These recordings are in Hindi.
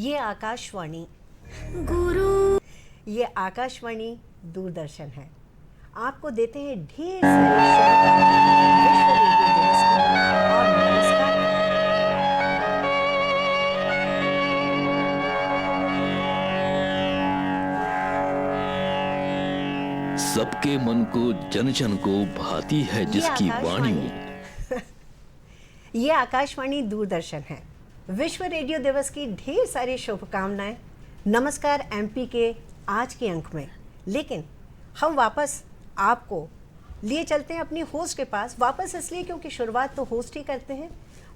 ये आकाशवाणी गुरु, ये आकाशवाणी दूरदर्शन है। आपको देते हैं ढेर सारी शुभकामनाएं विश्व रेडियो दिवस की और नमस्कार। सबके मन को जन जन को भाती है जिसकी वाणी। ये आकाशवाणी दूरदर्शन है। विश्व रेडियो दिवस की ढेर सारी शुभकामनाएं। नमस्कार एमपी के आज के अंक में। लेकिन हम वापस आपको लिए चलते हैं अपनी होस्ट के पास, वापस इसलिए क्योंकि शुरुआत तो होस्ट ही करते हैं।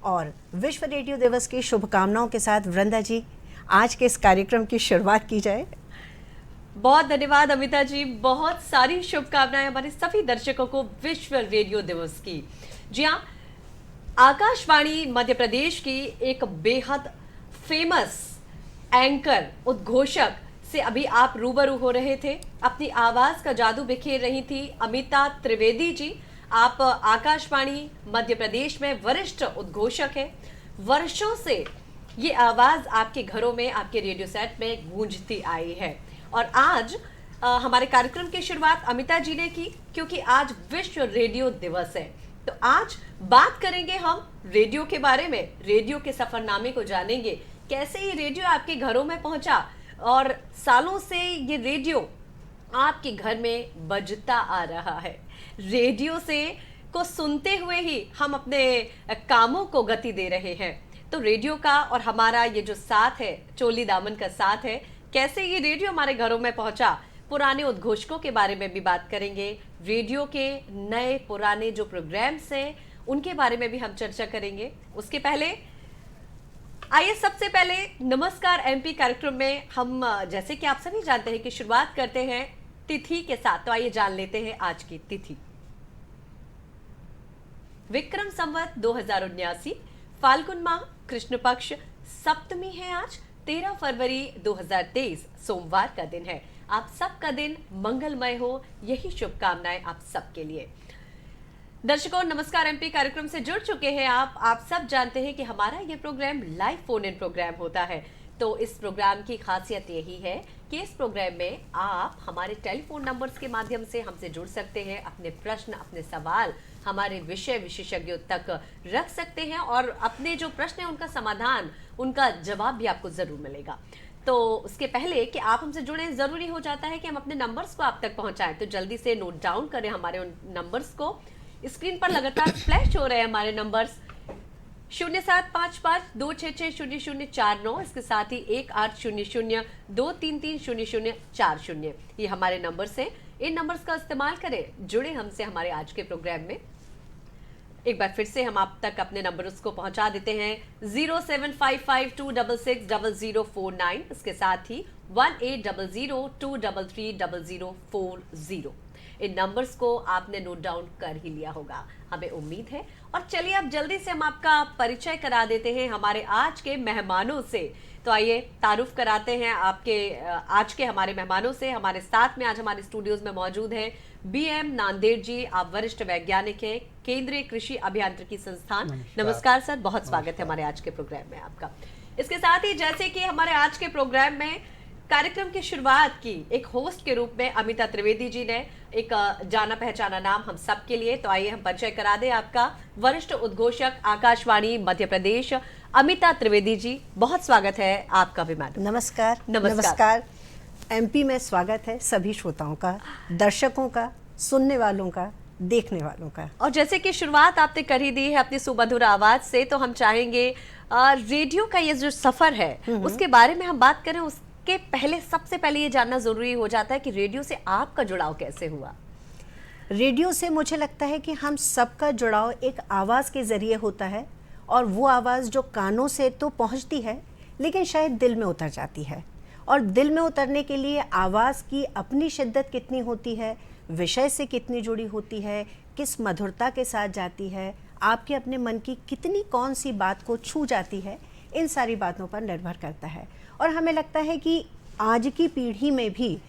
और विश्व रेडियो दिवस की शुभकामनाओं के साथ वृंदा जी, आज के इस कार्यक्रम की शुरुआत की जाए। बहुत धन्यवाद अमिता जी, बहुत सारी शुभकामनाएं हमारे सभी दर्शकों को विश्व रेडियो दिवस की। जी हाँ, आकाशवाणी मध्य प्रदेश की एक बेहद फेमस एंकर उद्घोषक से अभी आप रूबरू हो रहे थे। अपनी आवाज का जादू बिखेर रही थी अमिता त्रिवेदी जी। आप आकाशवाणी मध्य प्रदेश में वरिष्ठ उद्घोषक हैं। वर्षों से ये आवाज आपके घरों में, आपके रेडियो सेट में गूंजती आई है। और आज हमारे कार्यक्रम की शुरुआत अमिता जी ने की, क्योंकि आज विश्व रेडियो दिवस है। तो आज बात करेंगे हम रेडियो के बारे में, रेडियो के सफरनामे को जानेंगे, कैसे ये रेडियो आपके घरों में पहुंचा और सालों से ये रेडियो आपके घर में बजता आ रहा है। रेडियो से को सुनते हुए ही हम अपने कामों को गति दे रहे हैं। तो रेडियो का और हमारा ये जो साथ है, चोली दामन का साथ है, कैसे ये रेडियो हमारे घरों में पहुंचा, पुराने उद्घोषकों के बारे में भी बात करेंगे। रेडियो के नए पुराने जो प्रोग्राम्स हैं उनके बारे में भी हम चर्चा करेंगे। उसके पहले आइए सबसे पहले नमस्कार एमपी कार्यक्रम में हम, जैसे कि आप सभी जानते हैं, कि शुरुआत करते हैं तिथि के साथ। तो आइए जान लेते हैं आज की तिथि। विक्रम संवत 2079, फाल्गुन माह, कृष्ण पक्ष, सप्तमी है आज 13 फरवरी 2023, सोमवार का दिन है। आप सबका दिन मंगलमय हो, यही शुभकामनाएं आप सबके लिए। दर्शकों, नमस्कार एमपी कार्यक्रम से जुड़ चुके हैं आप सब जानते हैं कि हमारा ये programme live phone in programme होता है। तो इस प्रोग्राम की खासियत यही है कि इस प्रोग्राम में आप हमारे टेलीफोन नंबर्स के माध्यम से हमसे जुड़ सकते हैं, अपने प्रश्न, अपने सवाल हमारे विषय विशेषज्ञों तक रख सकते हैं और अपने जो प्रश्न है उनका समाधान, उनका जवाब भी आपको जरूर मिलेगा। तो उसके पहले कि आप हमसे जुड़े, जरूरी हो जाता है कि हम अपने नंबर्स को आप तक पहुंचाएं। तो जल्दी से नोट डाउन करें हमारे उन नंबर्स को। स्क्रीन पर लगातार फ्लैश हो रहे हैं हमारे नंबर्स 0755-266-0049, इसके साथ ही 1800-233-0040। ये हमारे नंबर्स हैं। इन नंबर्स का इस्तेमाल करें, जुड़े हमसे हमारे आज के प्रोग्राम में। एक बार फिर से हम आप तक अपने नंबर्स को पहुंचा देते हैं 0755-266-0049, इसके साथ ही 1800-233-0040। इन नंबर्स को आपने नोट डाउन कर ही लिया होगा, हमें उम्मीद है। और चलिए अब जल्दी से हम आपका परिचय करा देते हैं हमारे आज के मेहमानों से। तो आइए तारुफ कराते हैं आपके आज के हमारे मेहमानों से। हमारे साथ में आज हमारे स्टूडियोज में मौजूद हैं BM नांदेड़ जी। आप वरिष्ठ वैज्ञानिक हैं, केंद्रीय कृषि अभियांत्रिकी संस्थान। नमस्कार सर, बहुत स्वागत है हमारे आज के प्रोग्राम में आपका। इसके साथ ही जैसे कि हमारे आज के प्रोग्राम में कार्यक्रम की शुरुआत की एक होस्ट के रूप में अमिता त्रिवेदी जी ने, एक जाना पहचाना नाम हम सब के लिए। तो आइए हम परिचय करा दें आपका। वरिष्ठ उद्घोषक आकाशवाणी मध्य प्रदेश अमिता त्रिवेदी जी, बहुत स्वागत है आपका भी मैडम। नमस्कार। नमस्कार एमपी में स्वागत है सभी श्रोताओं का, दर्शकों का, सुनने वालों का, देखने वालों का। और जैसे कि शुरुआत आपने कर ही दी है अपनी सुमधुर आवाज से, तो हम चाहेंगे रेडियो का ये जो सफर है उसके बारे में हम बात करें। उसके पहले सबसे पहले ये जानना जरूरी हो जाता है कि रेडियो से आपका जुड़ाव कैसे हुआ। रेडियो से मुझे लगता है कि हम सबका जुड़ाव एक आवाज़ के ज़रिए होता है, और वो आवाज़ जो कानों से तो पहुंचती है लेकिन शायद दिल में उतर जाती है। और दिल में उतरने के लिए आवाज़ की अपनी शिद्दत कितनी होती है, विषय से कितनी जुड़ी होती है, किस मधुरता के साथ जाती है, आपके अपने मन की कितनी कौन सी बात को छू जाती है, इन सारी बातों पर निर्भर करता है। और हमें लगता है कि आज की पीढ़ी में भी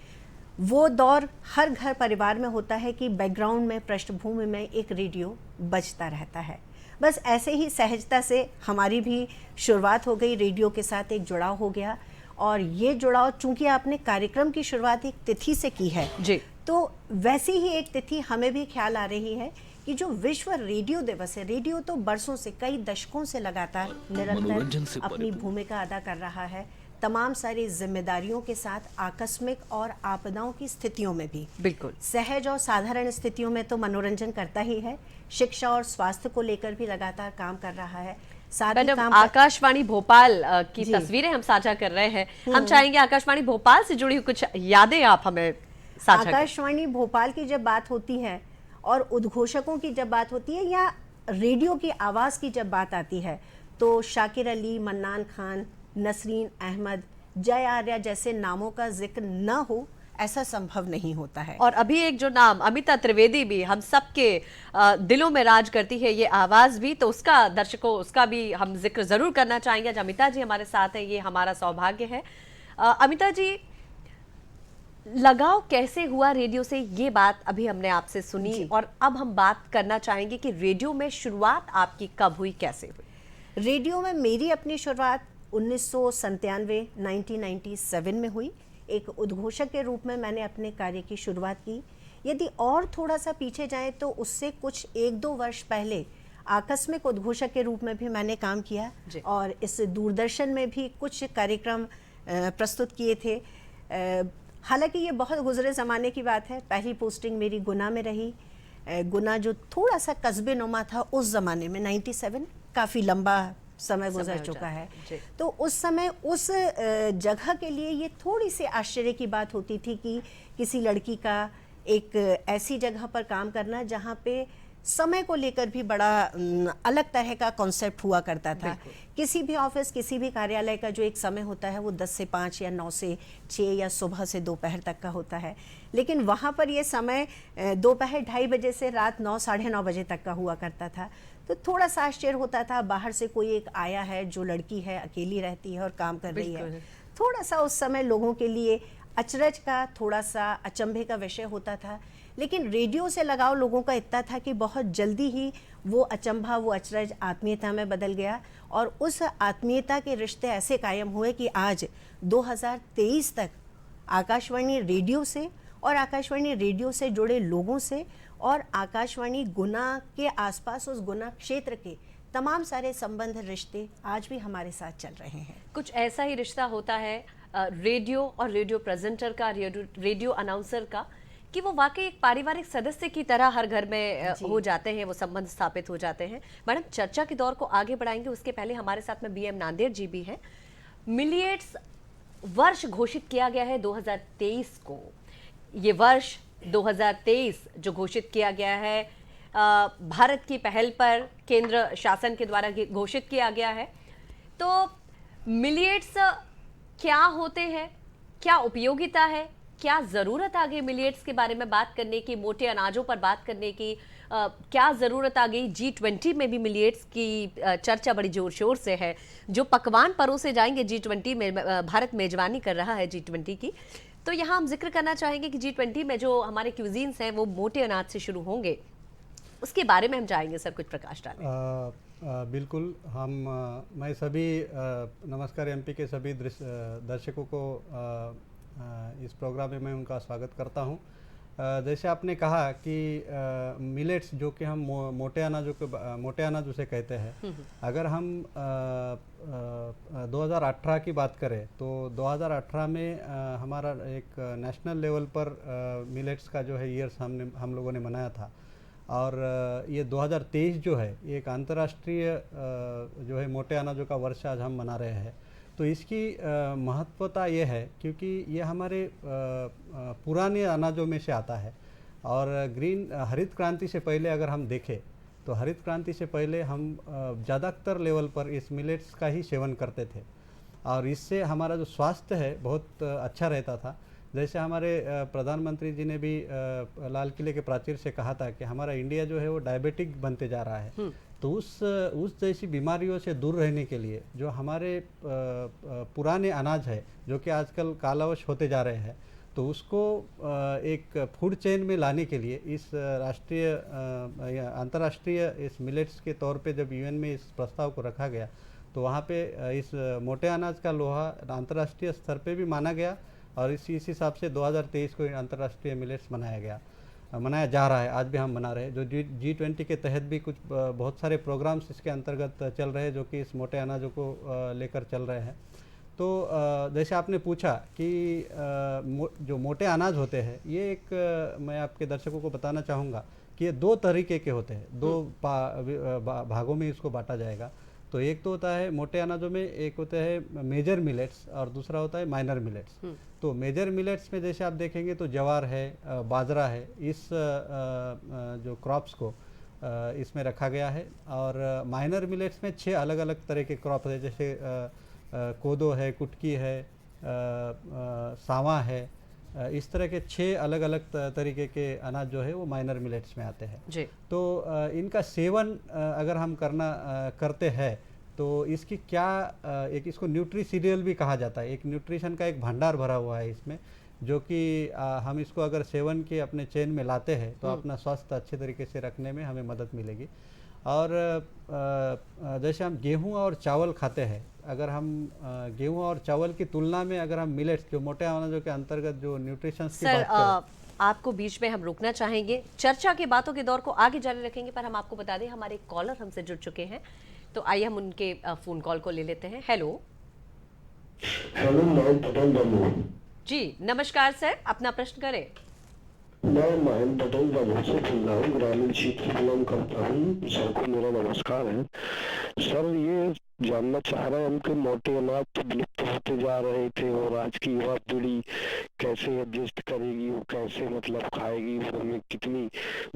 वो दौर हर घर परिवार में होता है कि बैकग्राउंड में, पृष्ठभूमि में एक रेडियो बजता रहता है। बस ऐसे ही सहजता से हमारी भी शुरुआत हो गई, रेडियो के साथ एक जुड़ाव हो गया। और ये जुड़ाव चूंकि आपने कार्यक्रम की शुरुआत एक तिथि से की है जी, तो वैसी ही एक तिथि हमें भी ख्याल आ रही है कि जो विश्व रेडियो दिवस है, रेडियो तो बरसों से, कई दशकों से लगातार मनोरंजन से निरंतर अपनी परिपूर्ण। भूमिका अदा कर रहा है, तमाम सारी जिम्मेदारियों के साथ, आकस्मिक और आपदाओं की स्थितियों में भी। बिल्कुल। सहज और साधारण स्थितियों में तो मनोरंजन करता ही है, शिक्षा और स्वास्थ्य को लेकर भी लगातार काम कर रहा है। साथ ही मैडम, काम आकाशवाणी भोपाल की जी। तस्वीरें हम साझा कर रहे हैं। हम चाहेंगे आकाशवाणी भोपाल से जुड़ी कुछ यादें आप हमें साझा करें। आकाशवाणी भोपाल की जब बात होती है और उद्घोषकों की जब बात होती है या रेडियो की आवाज़ की जब बात आती है तो शाकिर अली, मन्नान खान, नसरीन अहमद, जय आर्या जैसे नामों का जिक्र न हो ऐसा संभव नहीं होता है। और अभी एक जो नाम अमिता त्रिवेदी भी हम सबके दिलों में राज करती है, ये आवाज भी, तो उसका दर्शकों उसका भी हम जिक्र जरूर करना चाहेंगे। आज अमिता जी हमारे साथ हैं, ये हमारा सौभाग्य है। अमिता जी, लगाव कैसे हुआ रेडियो से, ये बात अभी हमने आपसे सुनी, जी। और अब हम बात करना चाहेंगे कि रेडियो में शुरुआत आपकी कब हुई, कैसे हुई? रेडियो में मेरी अपनी शुरुआत 1997 में हुई। एक उद्घोषक के रूप में मैंने अपने कार्य की शुरुआत की। यदि और थोड़ा सा पीछे जाएं तो उससे कुछ 1-2 वर्ष पहले आकस्मिक उद्घोषक के रूप में भी मैंने काम किया जी। और इस दूरदर्शन में भी कुछ कार्यक्रम प्रस्तुत किए थे। हालांकि ये बहुत गुजरे ज़माने की बात है। पहली पोस्टिंग मेरी गुना में रही। गुना जो थोड़ा सा कस्बे नुमा था उस ज़माने में, 97 काफ़ी लंबा समय गुजर चुका है। तो उस समय उस जगह के लिए ये थोड़ी सी आश्चर्य की बात होती थी कि किसी लड़की का एक ऐसी जगह पर काम करना जहाँ पे समय को लेकर भी बड़ा अलग तरह का कॉन्सेप्ट हुआ करता था। किसी भी ऑफिस, किसी भी कार्यालय का जो एक समय होता है वो 10 से 5 या 9 से 6 या सुबह से दोपहर तक का होता है, लेकिन वहाँ पर ये समय दोपहर 2:30 बजे से रात 9 साढ़े 9 बजे तक का हुआ करता था। तो थोड़ा सा आश्चर्य होता था, बाहर से कोई एक आया है, जो लड़की है अकेली रहती है और काम कर रही है। थोड़ा सा उस समय लोगों के लिए अचरज का, थोड़ा सा अचंभे का विषय होता था। लेकिन रेडियो से लगाव लोगों का इतना था कि बहुत जल्दी ही वो अचंभा, वो अचरज आत्मीयता में बदल गया और उस आत्मीयता के रिश्ते ऐसे कायम हुए कि आज 2023 तक आकाशवाणी रेडियो से और आकाशवाणी रेडियो से जुड़े लोगों से और आकाशवाणी गुना के आसपास उस गुना क्षेत्र के तमाम सारे संबंध, रिश्ते आज भी हमारे साथ चल रहे हैं। कुछ ऐसा ही रिश्ता होता है रेडियो और रेडियो प्रेजेंटर का, रेडियो अनाउंसर का, कि वो वाकई एक पारिवारिक सदस्य की तरह हर घर में हो जाते हैं, वो संबंध स्थापित हो जाते हैं। मैडम, चर्चा के दौर को आगे बढ़ाएंगे, उसके पहले हमारे साथ में BM नांदेड़ जी भी हैं। मिलियट्स वर्ष घोषित किया गया है 2023 को। ये वर्ष 2023 जो घोषित किया गया है भारत की पहल पर केंद्र शासन के द्वारा घोषित किया गया है। तो मिलियट्स क्या होते हैं, क्या उपयोगिता है, क्या ज़रूरत आ गई मिलियट्स के बारे में बात करने की, मोटे अनाजों पर बात करने की, क्या ज़रूरत आ गई? G20 में भी मिलियट्स की चर्चा बड़ी जोर शोर से है। जो पकवान परोसे जाएंगे G20 में, भारत मेजबानी कर रहा है G20 की, तो यहाँ हम जिक्र करना चाहेंगे कि G20 में जो हमारे क्यूजीन्स हैं वो मोटे अनाज से शुरू होंगे, उसके बारे में हम चाहेंगे सर कुछ प्रकाश डालें। बिल्कुल। मैं सभी नमस्कार MP के सभी दर्शकों को इस प्रोग्राम में मैं उनका स्वागत करता हूं। जैसे आपने कहा कि मिलेट्स जो कि हम मोटे अनाज उसे कहते हैं, अगर हम 2018 की बात करें तो 2018 में हमारा एक नेशनल लेवल पर मिलेट्स का जो है ईयर्स हम लोगों ने मनाया था। और ये 2023 जो है ये एक अंतर्राष्ट्रीय जो है मोटे अनाजों का वर्ष आज हम मना रहे हैं। तो इसकी महत्वता ये है क्योंकि ये हमारे पुराने अनाजों में से आता है। और हरित क्रांति से पहले अगर हम देखें तो हरित क्रांति से पहले हम ज़्यादातर लेवल पर इस मिलेट्स का ही सेवन करते थे और इससे हमारा जो स्वास्थ्य है बहुत अच्छा रहता था। जैसे हमारे प्रधानमंत्री जी ने भी लाल किले के प्राचीर से कहा था कि हमारा इंडिया जो है वो डायबिटिक बनते जा रहा है। तो उस जैसी बीमारियों से दूर रहने के लिए जो हमारे पुराने अनाज है जो कि आजकल कालावश होते जा रहे हैं, तो उसको एक फूड चेन में लाने के लिए इस राष्ट्रीय या अंतर्राष्ट्रीय इस मिलेट्स के तौर पे जब यूएन में इस प्रस्ताव को रखा गया, तो वहाँ पे इस मोटे अनाज का लोहा अंतर्राष्ट्रीय स्तर पे भी माना गया और इस हिसाब से 2023 को अंतर्राष्ट्रीय मिलेट्स मनाया जा रहा है। आज भी हम मना रहे हैं। जो G20 के तहत भी कुछ बहुत सारे प्रोग्राम्स इसके अंतर्गत चल रहे हैं जो कि इस मोटे अनाजों को लेकर चल रहे हैं। तो जैसे आपने पूछा कि जो मोटे अनाज होते हैं ये मैं आपके दर्शकों को बताना चाहूँगा कि ये दो तरीके के होते हैं, दो भागों में इसको बांटा जाएगा। तो एक तो होता है मोटे अनाजों में, एक होता है मेजर मिलेट्स और दूसरा होता है माइनर मिलेट्स। तो मेजर मिलेट्स में जैसे आप देखेंगे तो ज्वार है, बाजरा है, इस जो क्रॉप्स को इसमें रखा गया है। और माइनर मिलेट्स में 6 अलग अलग तरह के क्रॉप है, जैसे कोदो है, कुटकी है, सावा है, इस तरह के 6 अलग अलग तरीके के अनाज जो है वो माइनर मिलेट्स में आते हैं जी। तो इनका सेवन अगर हम करते हैं तो इसकी क्या इसको न्यूट्री सीरियल भी कहा जाता है। एक न्यूट्रिशन का एक भंडार भरा हुआ है इसमें, जो कि हम इसको अगर सेवन के अपने चेन में लाते हैं तो अपना स्वास्थ्य अच्छे तरीके से रखने में हमें मदद मिलेगी। और जैसे हम गेहूं और चावल खाते हैं, अगर हम गेहूं और चावल की तुलना में अगर हम मिलेट्स जो मोटे अनाजों के अंतर्गत जो न्यूट्रिशन की बात करें, आपको बीच में हम रोकना चाहेंगे, चर्चा के बातों के दौर को आगे जारी रखेंगे, पर हम आपको बता दें हमारे कॉलर हमसे जुड़ चुके हैं, तो आइए हम उनके फोन कॉल को ले लेते हैं। हेलो जी, नमस्कार सर, अपना प्रश्न करें। मैं महेंद्र पटेल दामोद से बोल रहा हूँ, ग्रामीण क्षेत्र से बिलोंग करता हूँ। सर को मेरा नमस्कार है। सर ये जानना चाह रहे हैं हम कि मोटे अनाज तो विलुप्त होते जा रहे थे और आज की युवा पीढ़ी कैसे एडजस्ट करेगी, वो कैसे मतलब खाएगी, उनमें कितनी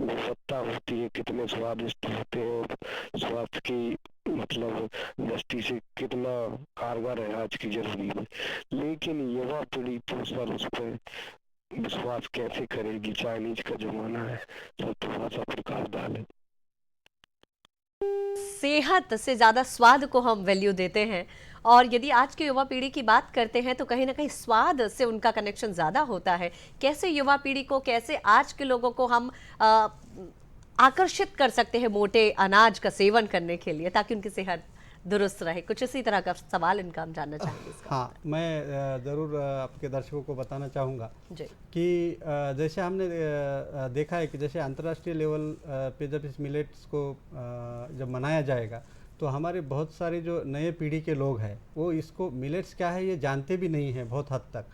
गुणवत्ता होती है, कितने स्वादिष्ट होते हैं और स्वास्थ्य की मतलब दृष्टि से कितना कारगर है आज की जरूरी में। लेकिन युवा पीढ़ी तो सर उस पर विश्वास कैसे करेगी, चाइनीज का जमाना है, तो थोड़ा सा प्रकाश डालें। सेहत से ज्यादा स्वाद को हम वैल्यू देते हैं, और यदि आज की युवा पीढ़ी की बात करते हैं तो कहीं ना कहीं स्वाद से उनका कनेक्शन ज्यादा होता है। कैसे युवा पीढ़ी को, कैसे आज के लोगों को हम आकर्षित कर सकते हैं मोटे अनाज का सेवन करने के लिए, ताकि उनकी सेहत दुरुस्त रहे? कुछ इसी तरह का सवाल इनका हम जानना चाहेंगे इसका। हाँ, मैं ज़रूर आपके दर्शकों को बताना चाहूँगा कि जैसे हमने देखा है कि जैसे अंतर्राष्ट्रीय लेवल पे जब इस मिलेट्स को जब मनाया जाएगा तो हमारे बहुत सारे जो नए पीढ़ी के लोग हैं वो इसको मिलेट्स क्या है ये जानते भी नहीं हैं बहुत हद तक।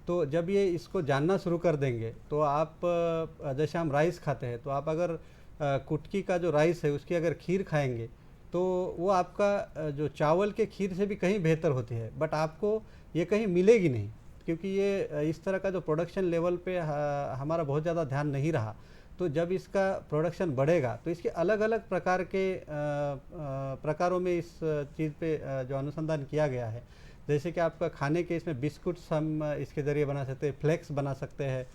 तो जब ये इसको जानना शुरू कर देंगे तो आप जैसे हम राइस खाते हैं, तो आप अगर कुटकी का जो राइस है उसकी अगर खीर खाएंगे तो वो आपका जो चावल के खीर से भी कहीं बेहतर होती है, बट आपको ये कहीं मिलेगी नहीं, क्योंकि ये इस तरह का जो प्रोडक्शन लेवल पे हमारा बहुत ज़्यादा ध्यान नहीं रहा। तो जब इसका प्रोडक्शन बढ़ेगा तो इसके अलग अलग प्रकार के प्रकारों में इस चीज़ पे जो अनुसंधान किया गया है, जैसे कि आपका खाने के इसमें बिस्कुट्स हम इसके ज़रिए बना सकते हैं, फ्लेक्स बना सकते हैं,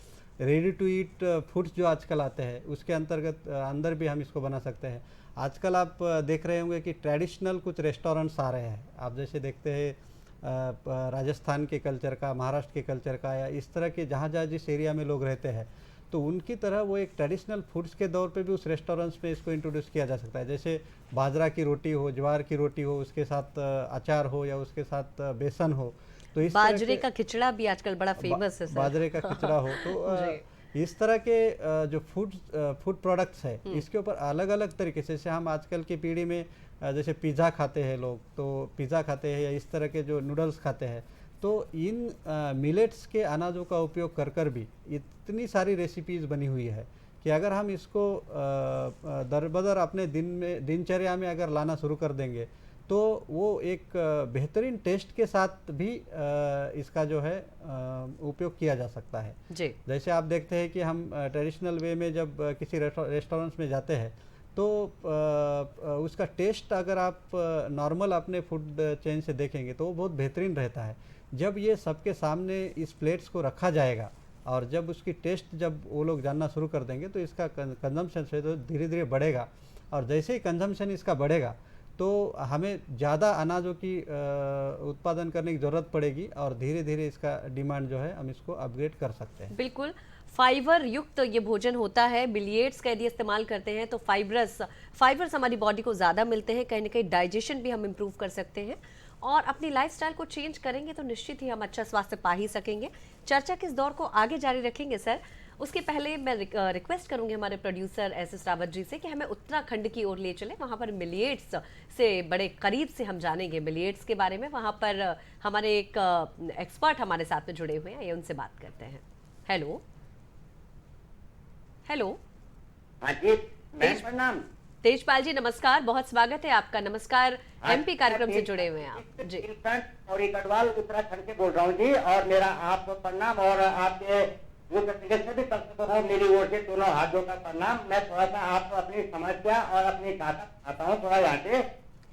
रेडी टू ईट फूड्स जो आजकल आते हैं उसके अंदर भी हम इसको बना सकते हैं। आजकल आप देख रहे होंगे कि ट्रेडिशनल कुछ रेस्टोरेंट्स आ रहे हैं, आप जैसे देखते हैं राजस्थान के कल्चर का, महाराष्ट्र के कल्चर का, या इस तरह के जहाँ जहाँ जिस एरिया में लोग रहते हैं तो उनकी तरह वो एक ट्रेडिशनल फूड्स के दौर पे भी उस रेस्टोरेंट्स में इसको इंट्रोड्यूस किया जा सकता है। जैसे बाजरा की रोटी हो, ज्वार की रोटी हो, उसके साथ अचार हो या उसके साथ बेसन हो, तो इस बाजरे का खिचड़ा भी आजकल बड़ा फेमस है सर। बाजरे का खिचड़ा हो तो इस तरह के जो फूड प्रोडक्ट्स है इसके ऊपर अलग अलग तरीके से, जैसे हम आजकल की पीढ़ी में जैसे पिज़्ज़ा खाते हैं लोग, तो पिज़्ज़ा खाते हैं या इस तरह के जो नूडल्स खाते हैं, तो इन मिलेट्स के अनाजों का उपयोग कर भी इतनी सारी रेसिपीज़ बनी हुई है कि अगर हम इसको दरबदर अपने दिनचर्या में अगर लाना शुरू कर देंगे तो वो एक बेहतरीन टेस्ट के साथ भी इसका जो है उपयोग किया जा सकता है जी। जैसे आप देखते हैं कि हम ट्रेडिशनल वे में जब किसी रेस्टोरेंट्स में जाते हैं तो उसका टेस्ट अगर आप नॉर्मल अपने फूड चेन से देखेंगे तो वो बहुत बेहतरीन रहता है। जब ये सबके सामने इस प्लेट्स को रखा जाएगा और जब उसकी टेस्ट जब वो लोग जानना शुरू कर देंगे तो इसका कंजम्पशन से तो धीरे धीरे बढ़ेगा, और जैसे ही कंजम्पशन इसका बढ़ेगा तो हमें ज़्यादा अनाजों की उत्पादन करने की ज़रूरत पड़ेगी और धीरे धीरे इसका डिमांड जो है हम इसको अपग्रेड कर सकते हैं। बिल्कुल, फाइबर युक्त तो ये भोजन होता है। मिलिएट्स का यदि इस्तेमाल करते हैं तो फाइबर्स हमारी बॉडी को ज़्यादा मिलते हैं, कहीं ना कहीं डाइजेशन भी हम इम्प्रूव कर सकते हैं और अपनी लाइफस्टाइल को चेंज करेंगे तो निश्चित ही हम अच्छा स्वास्थ्य पा ही सकेंगे। चर्चा के इस दौर को आगे जारी रखेंगे सर, उसके पहले मैं रिक्वेस्ट करूंगी हमारे प्रोड्यूसर एस रावत जी से कि हमें उत्तराखंड की ओर ले चले, वहां पर मिलिएट्स से बड़े करीब से हम जानेंगे मिलिएट्स के बारे में। वहां पर हमारे एक एक्सपर्ट हमारे साथ में जुड़े हुए हैं, ये उनसे बात करते हैं। Hello hello. हाँ जी मैम प्रणाम। तेजपाल जी नमस्कार, बहुत स्वागत है आपका। नमस्कार, हाँ, एमपी कार्यक्रम से जुड़े हुए हैं आप जी। और गढ़वाल उत्तराखंड से बोल रहा हूँ जी, और मेरा आपको प्रणाम और आपके सभी दर्शकों को मेरी ओर से दोनों हाथों का प्रणाम। मैं थोड़ा सा आपको अपनी समस्या और अपनी ताकत आता हूँ थोड़ा यहाँ से।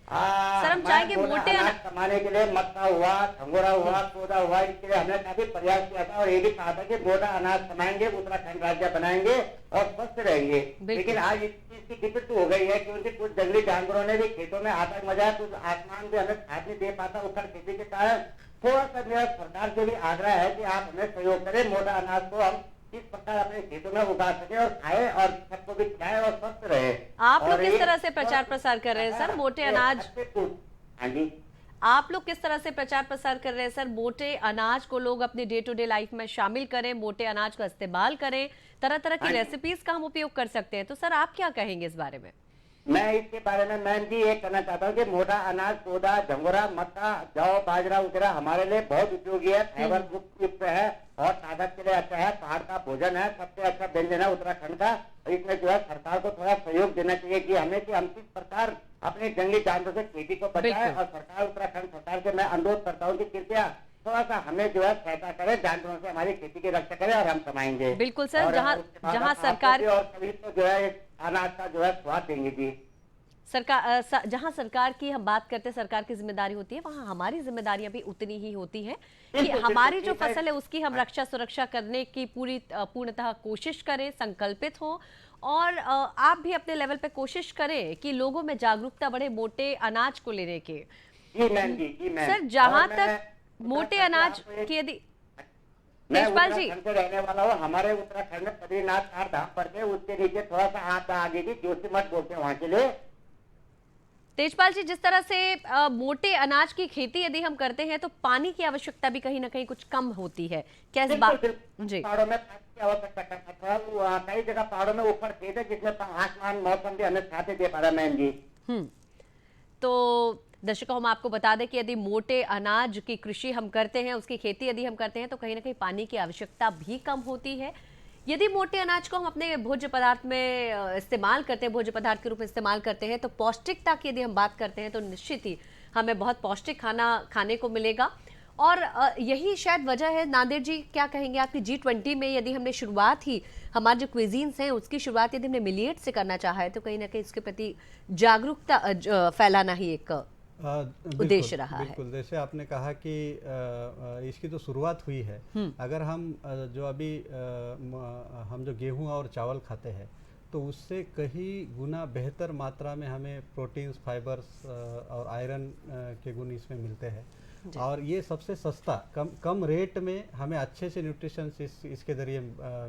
सर हम चाहेंगे मोटे अनाज कमाने के लिए मक्का हुआ, झंगोरा हुआ, कोदा हुआ, इसके लिए हमने काफी प्रयास किया था और ये भी कहा था कि मोटा अनाज कमाएंगे, उत्तराखंड राज्य बनाएंगे और स्वस्थ रहेंगे। लेकिन आज इस चीज की दिक्कत हो गई है क्योंकि कुछ जंगली जानवरों ने भी खेतों में आतंक मचाया, कुछ आसमान भी हमें खाद नहीं दे पाता उखड़ खेती के कारण। थोड़ा सा मेरा सरकार से भी आग्रह है कि आप हमें सहयोग करें, मोटा अनाज को हम इस प्रकार अपने खेतों में उगा सके और खाए और सबको भी खिलाए और स्वस्थ रहे। आप लोग किस तरह से प्रचार प्रसार कर रहे हैं सर मोटे अनाज? हाँ जी, आप लोग किस तरह से प्रचार प्रसार कर रहे हैं सर मोटे अनाज को लोग अपनी डे टू डे लाइफ में शामिल करें, मोटे अनाज का इस्तेमाल करें, तरह तरह की रेसिपीज का हम उपयोग कर सकते हैं, तो सर आप क्या कहेंगे इस बारे में? मैं इसके बारे में मैम जी ये कहना चाहता हूँ कि मोटा अनाज, पौधा, झंगोरा, मक्का, जौ, बाजरा वगैरह हमारे लिए बहुत उपयोगी है, फाइबर युक्त है और ताकत के लिए अच्छा है, पहाड़ का भोजन है, सबसे अच्छा व्यंजन है उत्तराखंड का। इसमें जो है सरकार को थोड़ा सहयोग देना चाहिए कि हमें कि हम किस प्रकार अपने जंगली जानवरों से खेती को बचाए। और सरकार, उत्तराखंड सरकार से मैं अनुरोध करता हूँ कि कृपया थोड़ा सा हमें जो है सहायता करे, जानवरों से हमारी खेती की रक्षा करे और हम कमाएंगे। बिल्कुल सर, जहाँ सरकार और सभी को जो है अनाज का जो है स्वाद देंगे जी। सरकार, जहां सरकार की हम बात करते हैं, सरकार की जिम्मेदारी होती है, वहां हमारी जिम्मेदारियां भी उतनी ही होती हैं कि हमारी जो फसल है उसकी हम रक्षा सुरक्षा करने की पूर्णतः कोशिश करें, संकल्पित हो और आप भी अपने लेवल पे कोशिश करें कि लोगों में जागरूकता बढ़े मोटे अनाज को लेने के। जी मैम, जी मैम। सर जहां तक मोटे अनाज की यदि तेजपाल जी रहने वाला हूँ, हमारे उत्तराखंड में बद्रीनाथ चार धाम पड़ते हैं, उसके नीचे थोड़ा सा आप आगे की जोशीमठ बोलते हैं वहाँ के लिए। तेजपाल जी जिस तरह से मोटे अनाज की खेती यदि हम करते हैं तो पानी की आवश्यकता भी कहीं ना कहीं कुछ कम होती है, क्या इस बात जी? पहाड़ों में पानी की आवश्यकता है, कई जगह पहाड़ों में ऊपर खेत है जिसमें आसमान मौसम भी हमें साथ दे पा रहा है मैम जी। तो दर्शकों हम आपको बता दें कि यदि मोटे अनाज की कृषि हम करते हैं, उसकी खेती यदि हम करते हैं तो कहीं ना कहीं पानी की आवश्यकता भी कम होती है। यदि मोटे अनाज को हम अपने भोज्य पदार्थ में इस्तेमाल करते हैं, भोज्य पदार्थ के रूप में इस्तेमाल करते हैं, तो पौष्टिकता की यदि हम बात करते हैं तो निश्चित ही हमें बहुत पौष्टिक खाना खाने को मिलेगा। और यही शायद वजह है, नांदेड़ जी क्या कहेंगे, आपकी G20 में यदि हमने शुरुआत ही हमारे जो क्विजीन्स हैं उसकी शुरुआत यदि हमने मिलिएट से करना चाहा है तो कहीं ना कहीं इसके प्रति जागरूकता फैलाना ही एक उद्देश्य रहा है। बिल्कुल, जैसे आपने कहा कि इसकी तो शुरुआत हुई है। अगर हम जो अभी हम जो गेहूं और चावल खाते हैं तो उससे कहीं गुना बेहतर मात्रा में हमें प्रोटीन्स, फाइबर्स और आयरन के गुण इसमें मिलते हैं और ये सबसे सस्ता कम रेट में हमें अच्छे से न्यूट्रिशन इसके जरिए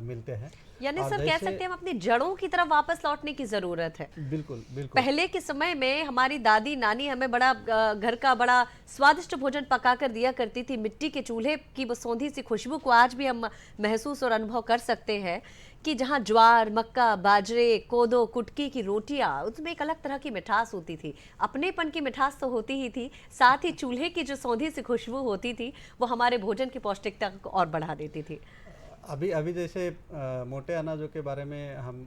मिलते हैं। यानी सर कह सकते हैं हम अपनी जड़ों की तरफ वापस लौटने की जरूरत है। बिल्कुल बिल्कुल। पहले के समय में हमारी दादी नानी हमें बड़ा घर का बड़ा स्वादिष्ट भोजन पकाकर दिया करती थी, मिट्टी के चूल्हे की वो सौंधी सी खुशबू को आज भी हम महसूस और अनुभव कर सकते हैं कि जहाँ ज्वार, मक्का, बाजरे, कोदो, कुटकी की रोटियां, उसमें एक अलग तरह की मिठास होती थी, अपनेपन की मिठास तो होती ही थी, साथ ही चूल्हे की जो सौंधी सी खुशबू होती थी वो हमारे भोजन की पौष्टिकता को और बढ़ा देती थी। अभी जैसे मोटे अनाजों के बारे में हम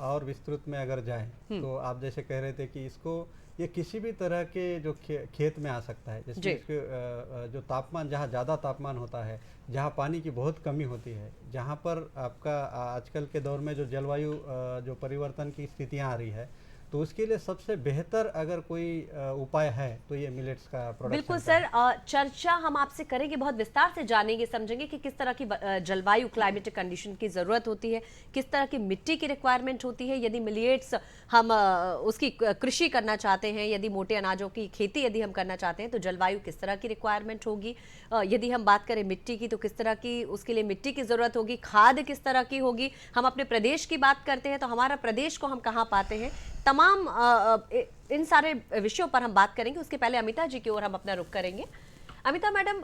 और विस्तृत में अगर जाएं तो आप जैसे कह रहे थे कि इसको ये किसी भी तरह के जो खेत में आ सकता है, जिसमें इसके जो तापमान, जहाँ ज़्यादा तापमान होता है, जहाँ पानी की बहुत कमी होती है, जहाँ पर आपका आजकल के दौर में जो जलवायु जो परिवर्तन की स्थितियाँ आ रही है, तो उसके लिए सबसे बेहतर अगर कोई उपाय है तो ये मिलेट्स का प्रोडक्शन। बिल्कुल सर, चर्चा हम आपसे करेंगे, बहुत विस्तार से जानेंगे, समझेंगे कि किस तरह की जलवायु क्लाइमेटिक कंडीशन की ज़रूरत होती है, किस तरह की मिट्टी की रिक्वायरमेंट होती है यदि मिलेट्स हम उसकी कृषि करना चाहते हैं, यदि मोटे अनाजों की खेती यदि हम करना चाहते हैं तो जलवायु किस तरह की रिक्वायरमेंट होगी, यदि हम बात करें मिट्टी की तो किस तरह की उसके लिए मिट्टी की ज़रूरत होगी, खाद किस तरह की होगी, हम अपने प्रदेश की बात करते हैं तो हमारा प्रदेश को हम कहाँ पाते हैं, तमाम इन सारे विषयों पर हम बात करेंगे। उसके पहले अमिता जी की ओर हम अपना रुख करेंगे। अमिता मैडम,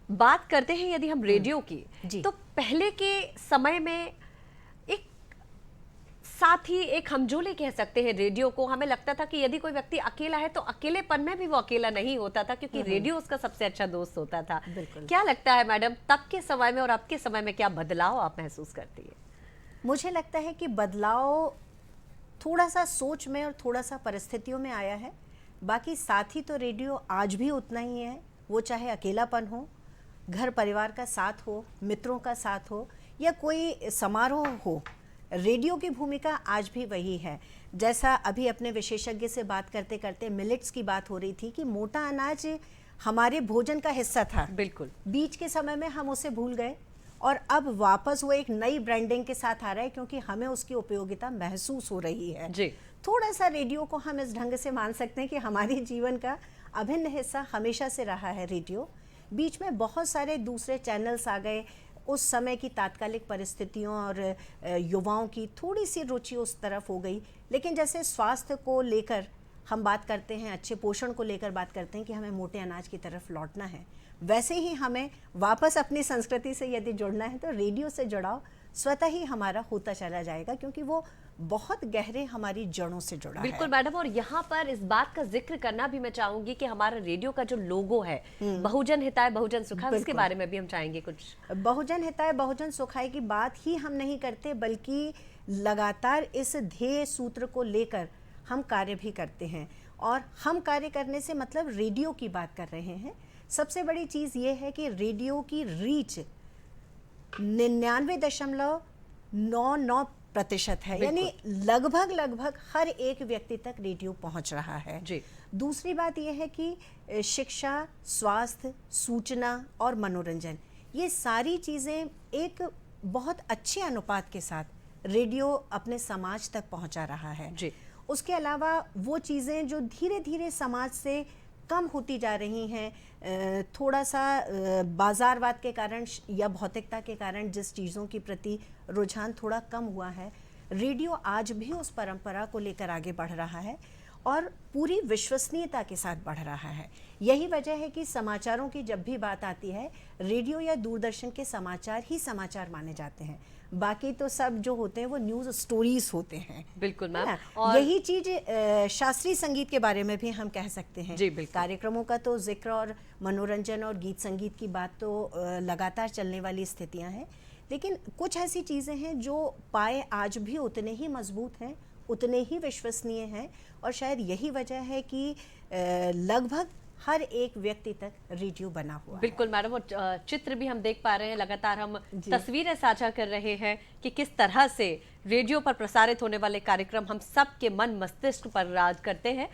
बात करते हैं यदि हम रेडियो की, तो पहले के समय में एक साथी, एक हमजोली कह सकते हैं रेडियो को। हमें लगता था कि यदि कोई व्यक्ति अकेला है तो अकेलेपन में भी वो अकेला नहीं होता था, क्योंकि रेडियो उसका सबसे अच्छा दोस्त होता था। क्या लगता है मैडम, तब के समय में और अब के समय में क्या बदलाव आप महसूस करती है? मुझे लगता है कि बदलाव थोड़ा सा सोच में और थोड़ा सा परिस्थितियों में आया है। बाकी साथी तो रेडियो आज भी उतना ही है, वो चाहे अकेलापन हो, घर परिवार का साथ हो, मित्रों का साथ हो या कोई समारोह हो, रेडियो की भूमिका आज भी वही है। जैसा अभी अपने विशेषज्ञ से बात करते करते मिलेट्स की बात हो रही थी कि मोटा अनाज हमारे भोजन का हिस्सा था। बिल्कुल। बीच के समय में हम उसे भूल गए और अब वापस वो एक नई ब्रांडिंग के साथ आ रहा है, क्योंकि हमें उसकी उपयोगिता महसूस हो रही है जी। थोड़ा सा रेडियो को हम इस ढंग से मान सकते हैं कि हमारे जीवन का अभिन्न हिस्सा हमेशा से रहा है रेडियो। बीच में बहुत सारे दूसरे चैनल्स आ गए, उस समय की तात्कालिक परिस्थितियों और युवाओं की थोड़ी सी रुचि उस तरफ हो गई। लेकिन जैसे स्वास्थ्य को लेकर हम बात करते हैं, अच्छे पोषण को लेकर बात करते हैं कि हमें मोटे अनाज की तरफ लौटना है, वैसे ही हमें वापस अपनी संस्कृति से यदि जुड़ना है तो रेडियो से जुड़ाव स्वतः ही हमारा होता चला जाएगा, क्योंकि वो बहुत गहरे हमारी जड़ों से जुड़ा है। बिल्कुल मैडम, और यहाँ पर इस बात का जिक्र करना भी मैं चाहूंगी कि हमारा रेडियो का जो लोगो है, बहुजन हिताय बहुजन सुखाय, उसके बारे में भी हम चाहेंगे कुछ। बहुजन हिताय बहुजन सुखाय की बात ही हम नहीं करते, बल्कि लगातार इस ध्येय सूत्र को लेकर हम कार्य भी करते हैं। और हम कार्य करने से मतलब रेडियो की बात कर रहे हैं। सबसे बड़ी चीज़ ये है कि रेडियो की रीच 99.99% है, यानी लगभग हर एक व्यक्ति तक रेडियो पहुंच रहा है जी। दूसरी बात यह है कि शिक्षा, स्वास्थ्य, सूचना और मनोरंजन, ये सारी चीज़ें एक बहुत अच्छे अनुपात के साथ रेडियो अपने समाज तक पहुंचा रहा है जी। उसके अलावा वो चीज़ें जो धीरे धीरे समाज से कम होती जा रही हैं, थोड़ा सा बाजारवाद के कारण या भौतिकता के कारण जिस चीज़ों के प्रति रुझान थोड़ा कम हुआ है, रेडियो आज भी उस परंपरा को लेकर आगे बढ़ रहा है और पूरी विश्वसनीयता के साथ बढ़ रहा है। यही वजह है कि समाचारों की जब भी बात आती है, रेडियो या दूरदर्शन के समाचार ही समाचार माने जाते हैं। बाकी तो सब जो होते हैं वो न्यूज़ स्टोरीज होते हैं। बिल्कुल मैम, और यही चीज़ शास्त्रीय संगीत के बारे में भी हम कह सकते हैं। जी बिल्कुल। कार्यक्रमों का तो जिक्र और मनोरंजन और गीत संगीत की बात तो लगातार चलने वाली स्थितियां हैं, लेकिन कुछ ऐसी चीज़ें हैं जो पाए आज भी उतने ही मजबूत हैं, उतने ही विश्वसनीय हैं, और शायद यही वजह है कि लगभग हर एक व्यक्ति तक रेडियो बना हुआ बिल्कुल मैडम, और चित्र भी हम देख पा रहे हैं, लगातार हम तस्वीरें साझा कर रहे हैं कि किस तरह से रेडियो पर प्रसारित होने वाले कार्यक्रम हम सब के मन मस्तिष्क पर राज करते हैं।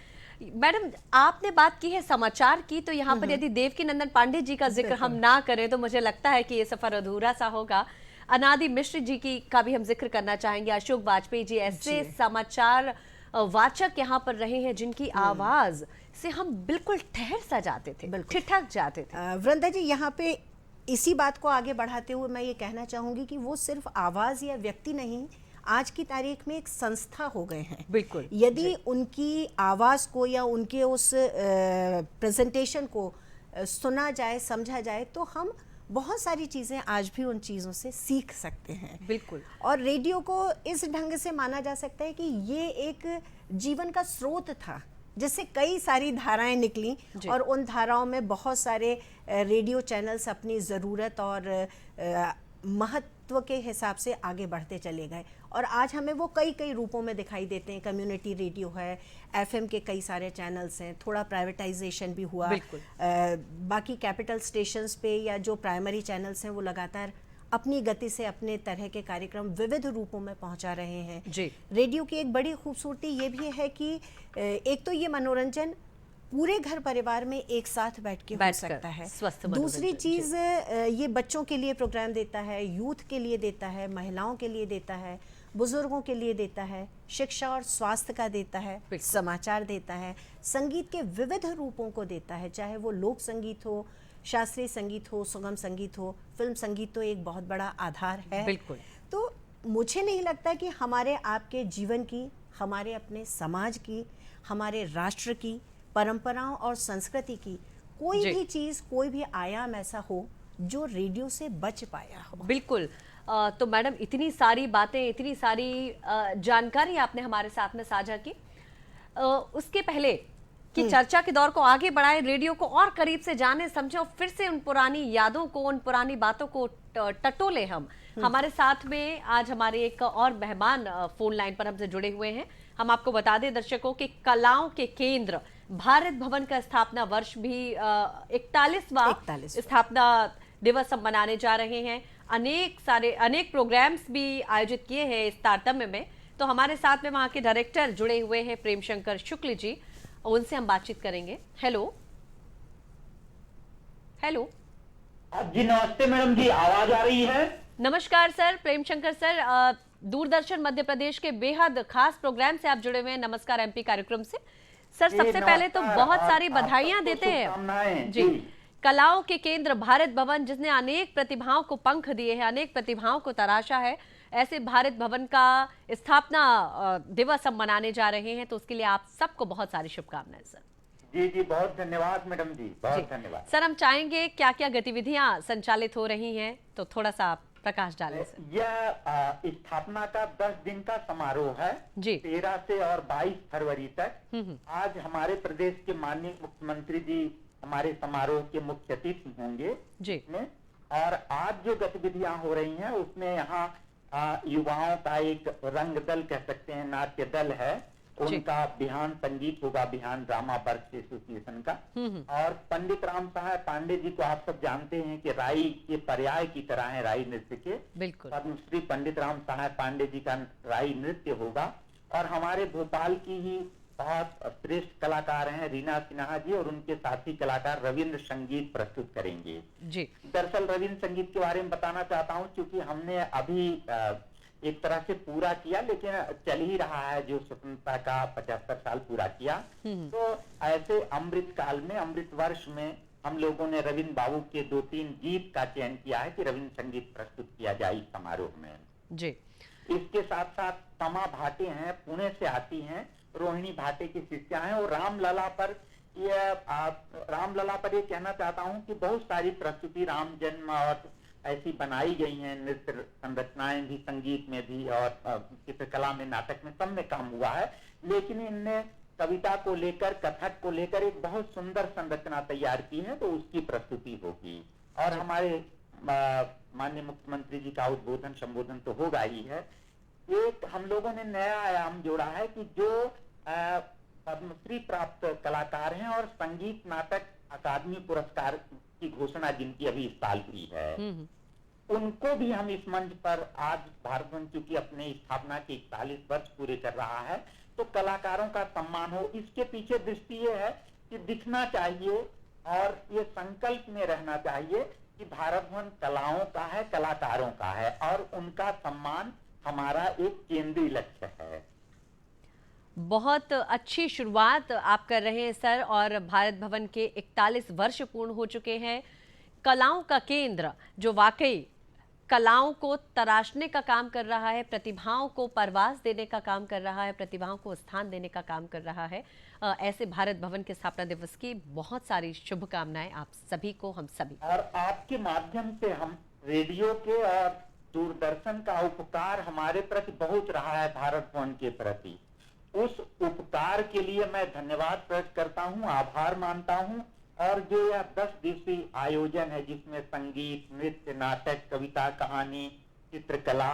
मैडम, आपने बात की है समाचार की, तो यहाँ पर यदि देवकी नंदन पांडे जी का जिक्र हम ना करें तो मुझे लगता है कि ये सफर अधूरा सा होगा। अनादि मिश्र जी की का भी हम जिक्र करना चाहेंगे, अशोक वाजपेयी जी, ऐसे समाचार वाचक यहाँ पर रहे हैं जिनकी आवाज से हम बिल्कुल ठहर सा जाते थे, ठिठक जाते थे। वृंदा जी, यहाँ पे इसी बात को आगे बढ़ाते हुए मैं ये कहना चाहूंगी कि वो सिर्फ आवाज या व्यक्ति नहीं, आज की तारीख में एक संस्था हो गए हैं। बिल्कुल। यदि उनकी आवाज को या उनके उस प्रेजेंटेशन को सुना जाए, समझा जाए, तो हम बहुत सारी चीज़ें आज भी उन चीज़ों से सीख सकते हैं। बिल्कुल। और रेडियो को इस ढंग से माना जा सकता है कि ये एक जीवन का स्रोत था जिससे कई सारी धाराएं निकली, और उन धाराओं में बहुत सारे रेडियो चैनल्स अपनी ज़रूरत और महत्व के हिसाब से आगे बढ़ते चले गए, और आज हमें वो कई रूपों में दिखाई देते हैं। कम्युनिटी रेडियो है, एफएम के कई सारे चैनल्स हैं, थोड़ा प्राइवेटाइजेशन भी हुआ, बाकी कैपिटल स्टेशंस पे या जो प्राइमरी चैनल्स हैं वो लगातार अपनी गति से अपने तरह के कार्यक्रम विविध रूपों में पहुंचा रहे हैं। जी। रेडियो की एक बड़ी खूबसूरती ये भी है कि एक तो ये मनोरंजन पूरे घर परिवार में एक साथ बैठ के हो सकता है। स्वस्थ दूसरी मनोरंजन, चीज़ ये बच्चों के लिए प्रोग्राम देता है, यूथ के लिए देता है, महिलाओं के लिए देता है, बुजुर्गों के लिए देता है, शिक्षा और स्वास्थ्य का देता है, समाचार देता है, संगीत के विविध रूपों को देता है, चाहे वो लोक संगीत हो, शास्त्रीय संगीत हो, सुगम संगीत हो, फिल्म संगीत तो एक बहुत बड़ा आधार है। बिल्कुल। तो मुझे नहीं लगता कि हमारे आपके जीवन की, हमारे अपने समाज की, हमारे राष्ट्र की परंपराओं और संस्कृति की कोई भी चीज़, कोई भी आयाम ऐसा हो जो रेडियो से बच पाया हो। बिल्कुल। तो मैडम, इतनी सारी बातें, इतनी सारी जानकारी आपने हमारे साथ में साझा की। उसके पहले कि चर्चा के दौर को आगे बढ़ाए, रेडियो को और करीब से जाने समझे और फिर से उन पुरानी यादों को, उन पुरानी बातों को टटोले हम। हमारे साथ में आज हमारे एक और मेहमान फोन लाइन पर हमसे जुड़े हुए हैं। हम आपको बता दें दर्शकों कि कलाओं के केंद्र भारत भवन का स्थापना वर्ष भी 41वां स्थापना दिवस हम मनाने जा रहे हैं। अनेक प्रोग्राम्स भी आयोजित किए हैं इस तारतम्य में। तो हमारे साथ में वहाँ के डायरेक्टर जुड़े हुए हैं प्रेम शंकर शुक्ल जी, उनसे हम बातचीत करेंगे। हेलो हेलो जी, नमस्ते मैडम जी, आवाज आ रही है? नमस्कार सर, प्रेम शंकर सर, दूरदर्शन मध्य प्रदेश के बेहद खास प्रोग्राम से आप जुड़े हुए हैं, नमस्कार एमपी कार्यक्रम से। सर, सबसे पहले तो बहुत सारी बधाइयां देते हैं जी। कलाओं के केंद्र भारत भवन, जिसने अनेक प्रतिभाओं को पंख दिए हैं, अनेक प्रतिभाओं को तराशा है, ऐसे भारत भवन का स्थापना दिवस हम मनाने जा रहे हैं, तो उसके लिए आप सबको बहुत सारी शुभकामनाएं सर। जी जी, बहुत धन्यवाद मैडम जी, बहुत धन्यवाद। सर, हम चाहेंगे क्या क्या गतिविधियां संचालित हो रही हैं, तो थोड़ा सा आप प्रकाश डालें सर। यह स्थापना का 10 दिन का समारोह है जी, 13 से और 22 फरवरी तक। आज हमारे प्रदेश के माननीय मुख्यमंत्री जी हमारे समारोह के मुख्य अतिथि होंगे जी। और आज जो गतिविधियां हो रही हैं उसमें यहाँ युवाओं का एक रंग दल कह सकते हैं, नाट्य दल है, उनका बिहान संगीत होगा, बिहान ड्रामा वर्क्स एसोसिएशन का। और पंडित राम साहब पांडे जी को आप सब जानते हैं कि राई के पर्याय की तरह है, राई नृत्य के। बिल्कुल। पद्मश्री पंडित राम साहब पांडे जी का राई नृत्य होगा। और हमारे भोपाल की ही बहुत श्रेष्ठ कलाकार हैं रीना सिन्हा जी, और उनके साथी कलाकार रविंद्र संगीत प्रस्तुत करेंगे जी। दरअसल रविंद्र संगीत के बारे में बताना चाहता हूँ, क्योंकि हमने अभी एक तरह से पूरा किया, लेकिन चल ही रहा है, जो स्वतंत्रता का 75 साल पूरा किया। तो ऐसे अमृत काल में, अमृत वर्ष में हम लोगों ने रविंद्र बाबू के 2-3 गीत का चयन किया है कि रविंद्र संगीत प्रस्तुत किया जाए इस समारोह में जी। इसके साथ साथ तमा भाटे हैं, पुणे से आती हैं, रोहिणी भाटे की शिष्या हैं। और रामलला पर ये कहना चाहता हूँ कि बहुत सारी प्रस्तुति राम जन्म और ऐसी बनाई गई हैं, नृत्य संरचनाएं भी, संगीत में भी और चित्रकला में, नाटक में, सब में काम हुआ है। लेकिन इनने कविता को लेकर, कथक को लेकर एक बहुत सुंदर संरचना तैयार की है, तो उसकी प्रस्तुति होगी। और हमारे माननीय मुख्यमंत्री जी का उद्बोधन संबोधन तो होगा ही है। एक हम लोगों ने नया आयाम जोड़ा है कि जो पद्मश्री प्राप्त कलाकार हैं और संगीत नाटक अकादमी पुरस्कार की घोषणा जिनकी अभी इस साल हुई है, उनको भी हम इस मंच पर आज भारत भवन चूंकि अपने स्थापना के 41 वर्ष पूरे कर रहा है, तो कलाकारों का सम्मान हो। इसके पीछे दृष्टि ये है कि दिखना चाहिए और ये संकल्प में रहना चाहिए कि भारत भवन कलाओं का है, कलाकारों का है, और उनका सम्मान हमारा एक केंद्रीय लक्ष्य है। बहुत अच्छी शुरुआत आप कर रहे हैं सर, और भारत भवन के 41 वर्ष पूर्ण हो चुके हैं। कलाओं का केंद्र जो वाकई कलाओं को तराशने का काम कर रहा है, प्रतिभाओं को परवास देने का काम कर रहा है, प्रतिभाओं को स्थान देने का काम कर रहा है, ऐसे भारत भवन के स्थापना दिवस की बहुत सारी शुभकामनाएं आप सभी को, हम सभी। और आपके माध्यम से हम रेडियो के और दूरदर्शन का उपकार हमारे प्रति बहुत रहा है, भारत भवन के प्रति। उस उपकार के लिए मैं धन्यवाद प्रकट करता हूँ, आभार मानता हूँ। और जो यह 10 दिवसीय आयोजन है, जिसमें संगीत, नृत्य, नाटक, कविता, कहानी, चित्रकला,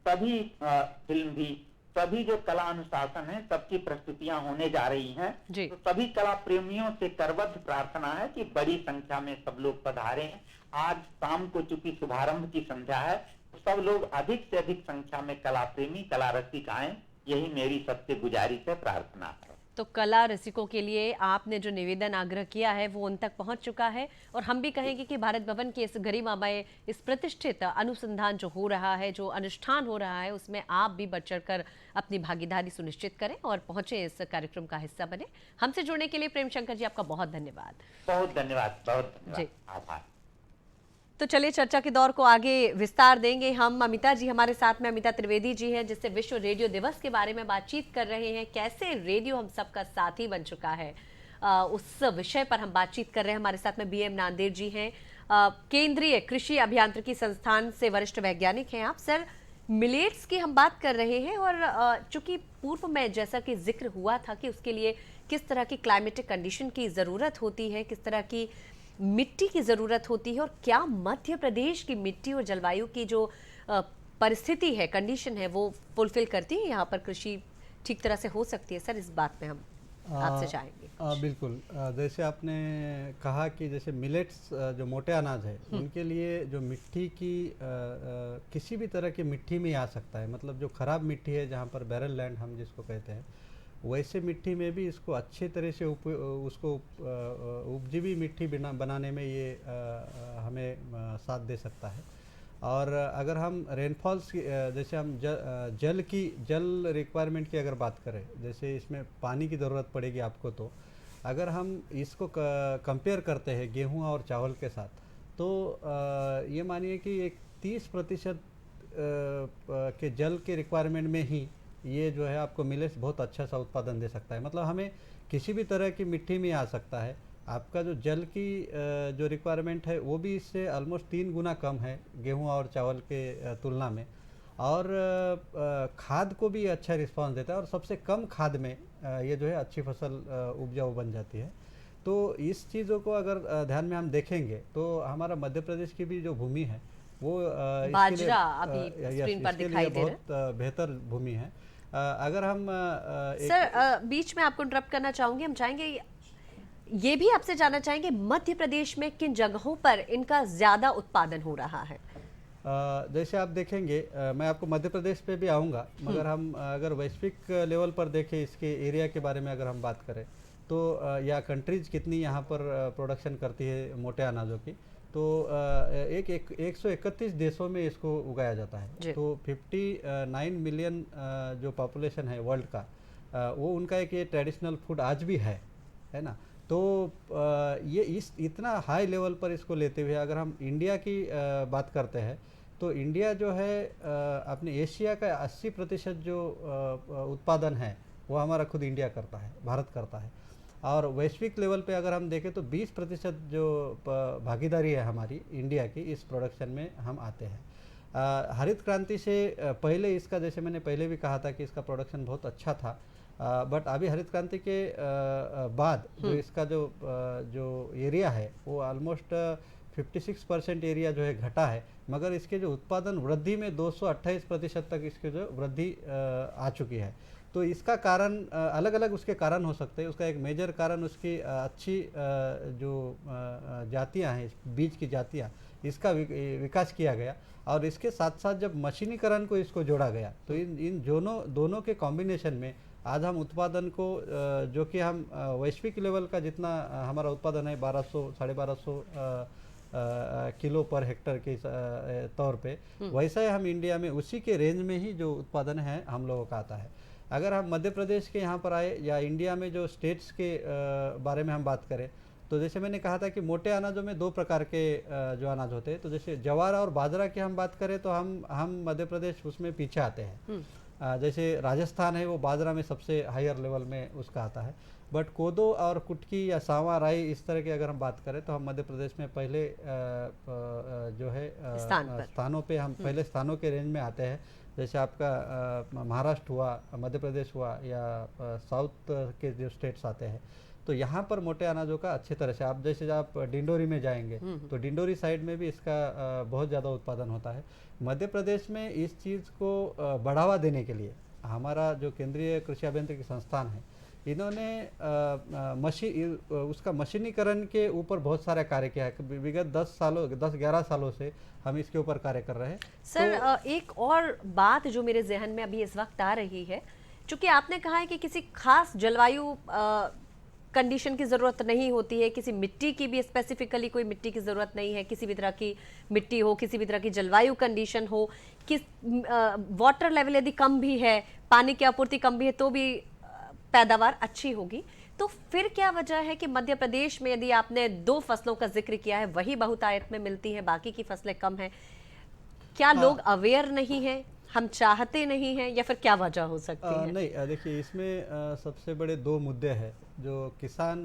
सभी फिल्म भी, सभी जो कला अनुशासन है, सबकी प्रस्तुतियां होने जा रही हैं। तो सभी कला प्रेमियों से करबद्ध प्रार्थना है कि बड़ी संख्या में सब लोग पधारें आज शाम को चूंकि शुभारंभ की संध्या है, तो सब लोग अधिक से अधिक संख्या में कला प्रेमी, कला रसिक आए, यही मेरी सबसे गुजारिश है, प्रार्थना है। तो कला रसिकों के लिए आपने जो निवेदन आग्रह किया है वो उन तक पहुंच चुका है, और हम भी कहेंगे कि भारत भवन के इस गरिमामय, इस प्रतिष्ठित अनुसंधान जो हो रहा है, जो अनुष्ठान हो रहा है, उसमें आप भी बढ़ चढ़कर अपनी भागीदारी सुनिश्चित करें और पहुंचे, इस कार्यक्रम का हिस्सा बने। हमसे जुड़ने के लिए प्रेम शंकर जी आपका बहुत धन्यवाद। बहुत धन्यवाद, बहुत जी। धन्यवाद, आभार। तो चलिए चर्चा के दौर को आगे विस्तार देंगे हम। अमिता जी हमारे साथ में, अमिता त्रिवेदी जी हैं, जिससे विश्व रेडियो दिवस के बारे में बातचीत कर रहे हैं। कैसे रेडियो हम सबका साथी बन चुका है, उस विषय पर हम बातचीत कर रहे हैं। हमारे साथ में बीएम नांदेड़ जी हैं, केंद्रीय कृषि अभियांत्रिकी संस्थान से वरिष्ठ वैज्ञानिक हैं आप। सर, मिलेट्स की हम बात कर रहे हैं, और चूंकि पूर्व में जैसा कि जिक्र हुआ था कि उसके लिए किस तरह की क्लाइमेटिक कंडीशन की ज़रूरत होती है, किस तरह की मिट्टी की ज़रूरत होती है, और क्या मध्य प्रदेश की मिट्टी और जलवायु की जो परिस्थिति है, कंडीशन है, वो फुलफिल करती है, यहाँ पर कृषि ठीक तरह से हो सकती है। सर, इस बात में हम आपसे चाहेंगे। बिल्कुल, जैसे आपने कहा कि जैसे मिलेट्स जो मोटे अनाज है, उनके लिए जो मिट्टी की किसी भी तरह की मिट्टी में आ सकता है, मतलब जो ख़राब मिट्टी है, जहाँ पर बैरल लैंड हम जिसको कहते हैं, वैसे मिट्टी में भी इसको अच्छे तरह से उसको उपजीवी मिट्टी बनाने में ये हमें साथ दे सकता है। और अगर हम रेनफॉल्स की जैसे हम जल रिक्वायरमेंट की अगर बात करें, जैसे इसमें पानी की ज़रूरत पड़ेगी आपको, तो अगर हम इसको कंपेयर करते हैं गेहूं और चावल के साथ, तो ये मानिए कि एक 30% के जल के रिक्वायरमेंट में ही ये जो है आपको मिलेट्स बहुत अच्छा सा उत्पादन दे सकता है। मतलब हमें किसी भी तरह की मिट्टी में आ सकता है। आपका जो जल की जो रिक्वायरमेंट है वो भी इससे ऑलमोस्ट 3 गुना कम है गेहूं और चावल के तुलना में, और खाद को भी अच्छा रिस्पांस देता है, और सबसे कम खाद में ये जो है अच्छी फसल उपजाऊ बन जाती है। तो इस चीज़ों को अगर ध्यान में हम देखेंगे, तो हमारा मध्य प्रदेश की भी जो भूमि है वो बाजरा अभी स्क्रीन पर दिखाई दे रहा है, बहुत बेहतर भूमि है। अगर हम सर बीच में आपको इंटरप्ट करना चाहूंगी, हम चाहेंगे ये भी आपसे जानना चाहेंगे मध्य प्रदेश में किन जगहों पर इनका ज्यादा उत्पादन हो रहा है। जैसे आप देखेंगे, मैं आपको मध्य प्रदेश पे भी आऊँगा, मगर हम अगर वैश्विक लेवल पर देखें, इसके एरिया के बारे में अगर हम बात करें, तो या कंट्रीज कितनी यहाँ पर प्रोडक्शन करती है मोटे अनाजों की, तो 131 देशों में इसको उगाया जाता है। तो 59 मिलियन जो पॉपुलेशन है वर्ल्ड का, वो उनका एक ये ट्रेडिशनल फूड आज भी है ना। तो ये इस इतना हाई लेवल पर इसको लेते हुए अगर हम इंडिया की बात करते हैं, तो इंडिया जो है अपने एशिया का 80% जो उत्पादन है वो हमारा खुद इंडिया करता है, भारत करता है। और वैश्विक लेवल पे अगर हम देखें तो 20% जो भागीदारी है हमारी इंडिया की इस प्रोडक्शन में हम आते हैं। हरित क्रांति से पहले इसका, जैसे मैंने पहले भी कहा था कि इसका प्रोडक्शन बहुत अच्छा था, बट अभी हरित क्रांति के बाद जो इसका जो एरिया है वो ऑलमोस्ट 56% एरिया जो है घटा है, मगर इसके जो उत्पादन वृद्धि में 228% तक इसके जो वृद्धि आ चुकी है। तो इसका कारण अलग अलग उसके कारण हो सकते हैं। उसका एक मेजर कारण उसकी अच्छी जो जातियां हैं, बीज की जातियां, इसका विकास किया गया, और इसके साथ साथ जब मशीनीकरण को इसको जोड़ा गया, तो इन दोनों के कॉम्बिनेशन में आज हम उत्पादन को जो कि हम वैश्विक लेवल का जितना हमारा उत्पादन है 1200-1250 किलो पर हेक्टर के तौर पे, वैसा ही हम इंडिया में उसी के रेंज में ही जो उत्पादन है हम लोगों का आता है। अगर हम मध्य प्रदेश के यहाँ पर आए या इंडिया में जो स्टेट्स के बारे में हम बात करें, तो जैसे मैंने कहा था कि मोटे अनाजों में 2 प्रकार के जो अनाज होते हैं, तो जैसे ज्वार और बाजरा की हम बात करें तो हम मध्य प्रदेश उसमें पीछे आते हैं। जैसे राजस्थान है वो बाजरा में सबसे हायर लेवल में उसका आता है, बट कोदो और कुटकी या सावा राई इस तरह की अगर हम बात करें तो हम मध्य प्रदेश में पहले जो है स्थानों पे हम पहले स्थानों के रेंज में आते हैं। जैसे आपका महाराष्ट्र हुआ, मध्य प्रदेश हुआ, या साउथ के जो स्टेट्स आते हैं, तो यहाँ पर मोटे अनाजों का अच्छी तरह से आप डिंडोरी में जाएंगे तो डिंडोरी साइड में भी इसका बहुत ज़्यादा उत्पादन होता है। मध्य प्रदेश में इस चीज़ को बढ़ावा देने के लिए हमारा जो केंद्रीय कृषि अभियांत्रिकी संस्थान है, इन्होंने उसका मशीनीकरण के ऊपर बहुत सारा कार्य किया है। विगत 10-11 सालों से हम इसके ऊपर कार्य कर रहे हैं। सर एक और बात जो मेरे जहन में अभी इस वक्त आ रही है, चूंकि आपने कहा है कि किसी खास जलवायु कंडीशन की ज़रूरत नहीं होती है, किसी मिट्टी की भी स्पेसिफिकली कोई मिट्टी की ज़रूरत नहीं है, किसी भी तरह की मिट्टी हो, किसी भी तरह की जलवायु कंडीशन हो, किस वाटर लेवल यदि कम भी है, पानी की आपूर्ति कम भी है, तो भी पैदावार अच्छी होगी। तो फिर क्या वजह है कि मध्य प्रदेश में यदि आपने 2 फसलों का जिक्र किया है, वही बहुतायत में मिलती है, बाकी की फसलें कम हैं? क्या लोग अवेयर नहीं हैं, हम चाहते नहीं हैं, या फिर क्या वजह हो सकती है? नहीं, देखिए इसमें सबसे बड़े 2 मुद्दे हैं। जो किसान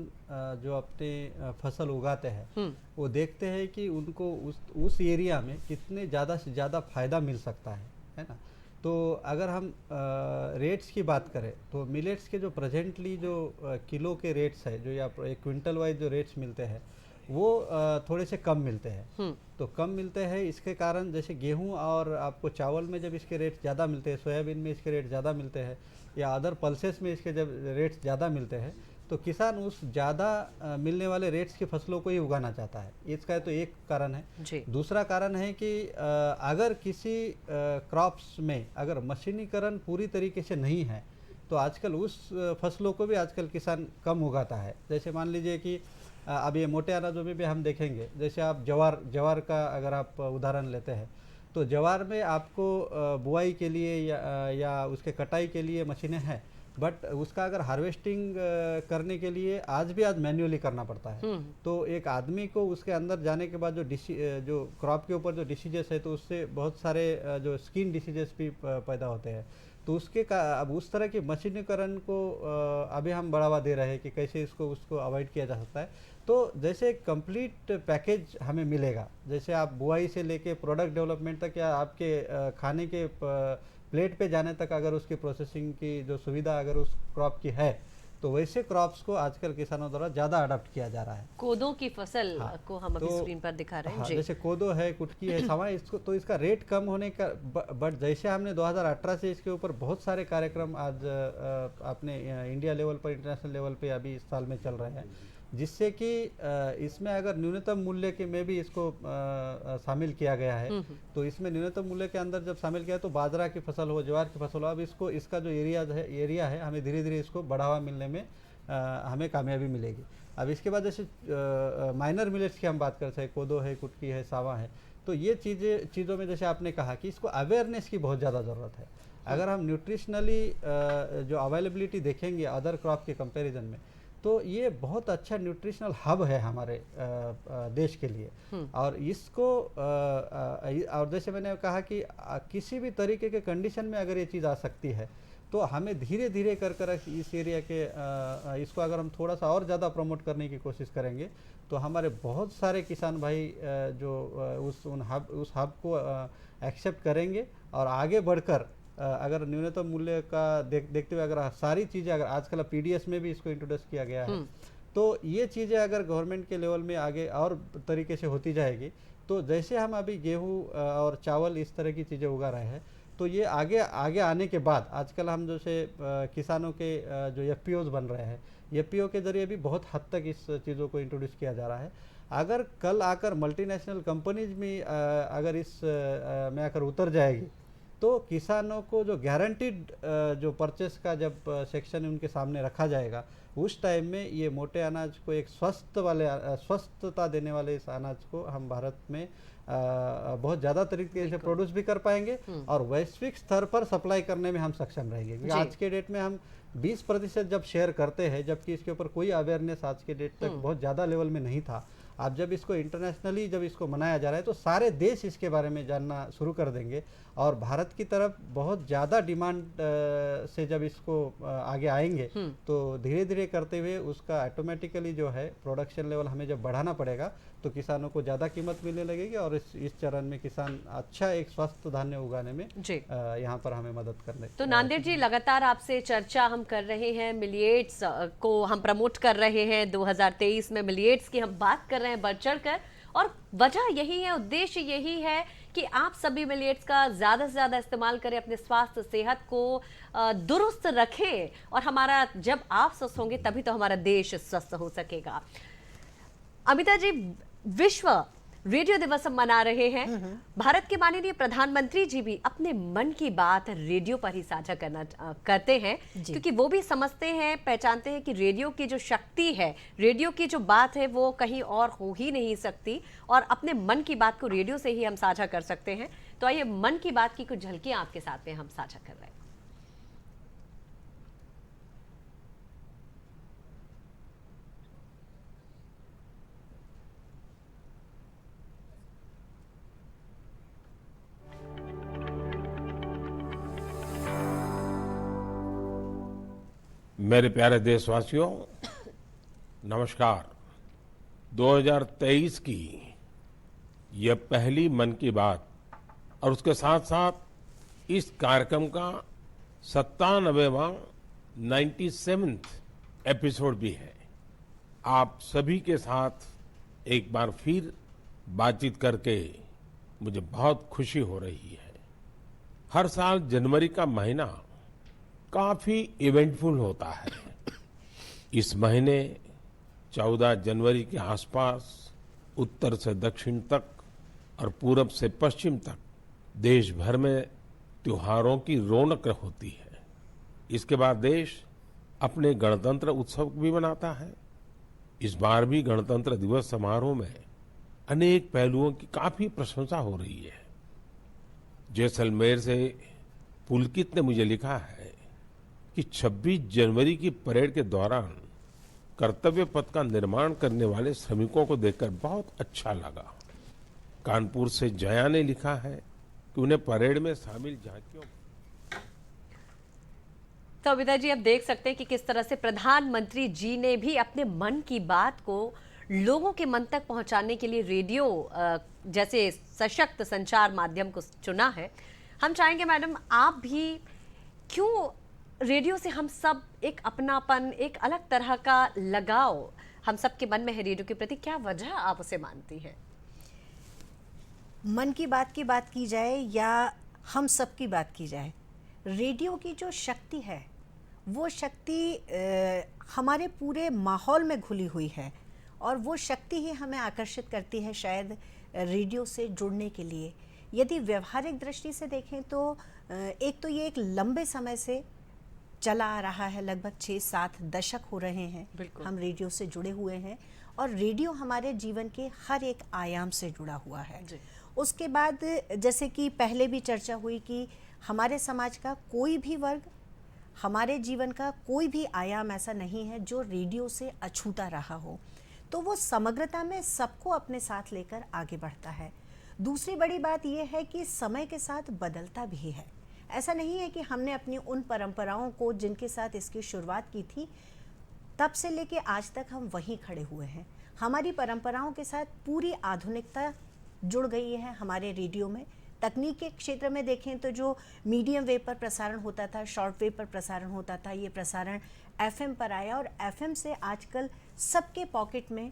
जो अपने फसल उगाते हैं वो देखते हैं कि उनको उस एरिया में कितने ज़्यादा से ज़्यादा फायदा मिल सकता है ना। तो अगर हम रेट्स की बात करें तो मिलेट्स के जो प्रेजेंटली जो किलो के रेट्स है, जो या एक क्विंटल वाइज जो रेट्स मिलते हैं वो थोड़े से कम मिलते हैं। तो कम मिलते हैं, इसके कारण जैसे गेहूं और आपको चावल में जब इसके रेट ज़्यादा मिलते हैं, सोयाबीन में इसके रेट ज़्यादा मिलते हैं, या अदर पल्सेस में इसके जब रेट्स ज़्यादा मिलते हैं, तो किसान उस ज़्यादा मिलने वाले रेट्स की फसलों को ही उगाना चाहता है। इसका तो एक कारण है जी। दूसरा कारण है कि अगर किसी क्रॉप्स में अगर मशीनीकरण पूरी तरीके से नहीं है तो आजकल उस फसलों को भी आजकल किसान कम उगाता है। जैसे मान लीजिए कि अब ये मोटे अनाजों में भी हम देखेंगे, जैसे आप जवार का अगर आप उदाहरण लेते हैं तो जवार में आपको बुआई के लिए या उसके कटाई के लिए मशीनें हैं, बट उसका अगर हार्वेस्टिंग करने के लिए आज मैन्युअली करना पड़ता है। तो एक आदमी को उसके अंदर जाने के बाद जो क्रॉप के ऊपर जो डिसीजेस है, तो उससे बहुत सारे जो स्किन डिसीजेस भी पैदा होते हैं। तो अब उस तरह के मशीनीकरण को अभी हम बढ़ावा दे रहे हैं कि कैसे उसको अवॉइड किया जा सकता है। तो जैसे कंप्लीट पैकेज हमें मिलेगा, जैसे आप बुआई से लेके प्रोडक्ट डेवलपमेंट तक या आपके खाने के प्लेट पे जाने तक अगर उसकी प्रोसेसिंग की जो सुविधा अगर उस क्रॉप की है, तो वैसे क्रॉप्स को आजकल किसानों द्वारा ज़्यादा अडॉप्ट किया जा रहा है। कोदो की फसल को हम अभी स्क्रीन पर दिखा रहे हैं। जैसे कोदो है, कुटकी है, सवा इसको तो इसका रेट कम होने का, बट जैसे हमने 2018 से इसके ऊपर बहुत सारे कार्यक्रम आज अपने इंडिया लेवल पर, इंटरनेशनल लेवल पे अभी इस साल में चल रहे हैं, जिससे कि इसमें अगर न्यूनतम मूल्य के में भी इसको शामिल किया गया है। तो इसमें न्यूनतम मूल्य के अंदर जब शामिल किया तो बाजरा की फसल हो, ज्वार की फसल हो, अब इसका जो एरिया है हमें धीरे धीरे इसको बढ़ावा मिलने में हमें कामयाबी मिलेगी। अब इसके बाद जैसे माइनर मिलेट्स की हम बात करते हैं, कोदो है, कुटकी है, सावा है, तो ये चीज़ों में जैसे आपने कहा कि इसको अवेयरनेस की बहुत ज़्यादा ज़रूरत है। अगर हम न्यूट्रिशनली जो अवेलेबिलिटी देखेंगे अदर क्रॉप के कंपैरिजन में, तो ये बहुत अच्छा न्यूट्रिशनल हब है हमारे देश के लिए। और इसको और जैसे मैंने कहा कि किसी भी तरीके के कंडीशन में अगर ये चीज़ आ सकती है, तो हमें धीरे धीरे कर इस एरिया के इसको अगर हम थोड़ा सा और ज़्यादा प्रमोट करने की कोशिश करेंगे, तो हमारे बहुत सारे किसान भाई जो उस हब को एक्सेप्ट करेंगे और आगे बढ़कर अगर न्यूनतम मूल्य का देखते हुए अगर सारी चीज़ें, अगर आजकल पीडीएस में भी इसको इंट्रोड्यूस किया गया है, तो ये चीज़ें अगर गवर्नमेंट के लेवल में आगे और तरीके से होती जाएगी, तो जैसे हम अभी गेहूं और चावल इस तरह की चीज़ें उगा रहे हैं, तो ये आगे आने के बाद आजकल हम जैसे किसानों के जो एफपीओज बन रहे हैं, एफपीओ के जरिए भी बहुत हद तक इस चीज़ों को इंट्रोड्यूस किया जा रहा है। अगर कल आकर मल्टीनेशनल कंपनीज में अगर इस में आकर उतर जाएगी, तो किसानों को जो गारंटीड जो परचेस का जब सेक्शन उनके सामने रखा जाएगा, उस टाइम में ये मोटे अनाज को एक स्वस्थता देने वाले इस अनाज को हम भारत में बहुत ज़्यादा तरीके से प्रोड्यूस भी कर पाएंगे और वैश्विक स्तर पर सप्लाई करने में हम सक्षम रहेंगे। क्योंकि आज के डेट में हम 20% जब शेयर करते हैं, जबकि इसके ऊपर कोई अवेयरनेस आज के डेट तक बहुत ज़्यादा लेवल में नहीं था। अब जब इसको इंटरनेशनली जब इसको मनाया जा रहा है, तो सारे देश इसके बारे में जानना शुरू कर देंगे और भारत की तरफ बहुत ज़्यादा डिमांड से जब इसको आगे आएंगे, तो धीरे धीरे करते हुए उसका ऑटोमेटिकली जो है प्रोडक्शन लेवल हमें जब बढ़ाना पड़ेगा, तो किसानों को ज़्यादा कीमत मिलने लगेगी और इस चरण में किसान अच्छा एक स्वस्थ धान्य उगाने में यहाँ पर हमें मदद करने। तो नांदेड़ जी, लगातार आपसे चर्चा हम कर रहे हैं, मिलिएट्स को हम प्रमोट कर रहे हैं, 2023 में मिलिएट्स की हम बात कर रहे हैं बढ़ चढ़ कर, और वजह यही है, उद्देश्य यही है कि आप सभी मिलेट्स का ज़्यादा से ज़्यादा इस्तेमाल करें, अपने स्वास्थ्य सेहत को दुरुस्त रखें, और हमारा जब आप स्वस्थ होंगे तभी तो हमारा देश स्वस्थ हो सकेगा। अमिता जी, विश्व रेडियो दिवस हम मना रहे हैं। भारत के माननीय प्रधानमंत्री जी भी अपने मन की बात रेडियो पर ही साझा करते हैं, क्योंकि वो भी समझते हैं, पहचानते हैं कि रेडियो की जो शक्ति है, रेडियो की जो बात है वो कहीं और हो ही नहीं सकती, और अपने मन की बात को रेडियो से ही हम साझा कर सकते हैं। तो आइए मन की बात की कुछ झलकियां आपके साथ में हम साझा कर रहे हैं। मेरे प्यारे देशवासियों, नमस्कार। 2023 की यह पहली मन की बात और उसके साथ साथ इस कार्यक्रम का 97वां 97th एपिसोड भी है। आप सभी के साथ एक बार फिर बातचीत करके मुझे बहुत खुशी हो रही है। हर साल जनवरी का महीना काफी इवेंटफुल होता है। इस महीने 14 जनवरी के आसपास उत्तर से दक्षिण तक और पूरब से पश्चिम तक देश भर में त्योहारों की रौनक होती है। इसके बाद देश अपने गणतंत्र उत्सव भी मनाता है। इस बार भी गणतंत्र दिवस समारोह में अनेक पहलुओं की काफी प्रशंसा हो रही है। जैसलमेर से पुलकित ने मुझे लिखा है कि 26 जनवरी की परेड के दौरान कर्तव्य पथ का निर्माण करने वाले श्रमिकों को देखकर बहुत अच्छा लगा। कानपुर से जया ने लिखा है कि उन्हें परेड में शामिल झांकियों। तो अमिता जी, अब देख सकते हैं कि किस तरह से प्रधानमंत्री जी ने भी अपने मन की बात को लोगों के मन तक पहुंचाने के लिए रेडियो जैसे सशक्त संचार माध्यम को चुना है। हम चाहेंगे मैडम, आप भी क्यों रेडियो से हम सब एक अपनापन, एक अलग तरह का लगाव हम सब के मन में है रेडियो के प्रति, क्या वजह आप उसे मानती हैं? मन की बात की जाए या हम सब की बात की जाए, रेडियो की जो शक्ति है वो शक्ति हमारे पूरे माहौल में घुली हुई है, और वो शक्ति ही हमें आकर्षित करती है शायद रेडियो से जुड़ने के लिए। यदि व्यवहारिक दृष्टि से देखें तो एक तो ये एक लंबे समय से चला आ रहा है, लगभग 6-7 दशक हो रहे हैं हम रेडियो से जुड़े हुए हैं, और रेडियो हमारे जीवन के हर एक आयाम से जुड़ा हुआ है। उसके बाद जैसे कि पहले भी चर्चा हुई कि हमारे समाज का कोई भी वर्ग, हमारे जीवन का कोई भी आयाम ऐसा नहीं है जो रेडियो से अछूता रहा हो, तो वो समग्रता में सबको अपने साथ लेकर आगे बढ़ता है। दूसरी बड़ी बात यह है कि समय के साथ बदलता भी है। ऐसा नहीं है कि हमने अपनी उन परंपराओं को जिनके साथ इसकी शुरुआत की थी तब से लेके आज तक हम वहीं खड़े हुए हैं। हमारी परंपराओं के साथ पूरी आधुनिकता जुड़ गई है हमारे रेडियो में। तकनीक के क्षेत्र में देखें तो जो मीडियम वेव पर प्रसारण होता था, शॉर्ट वेव पर प्रसारण होता था, ये प्रसारण एफएम पर आया, और एफएम से आजकल सबके पॉकेट में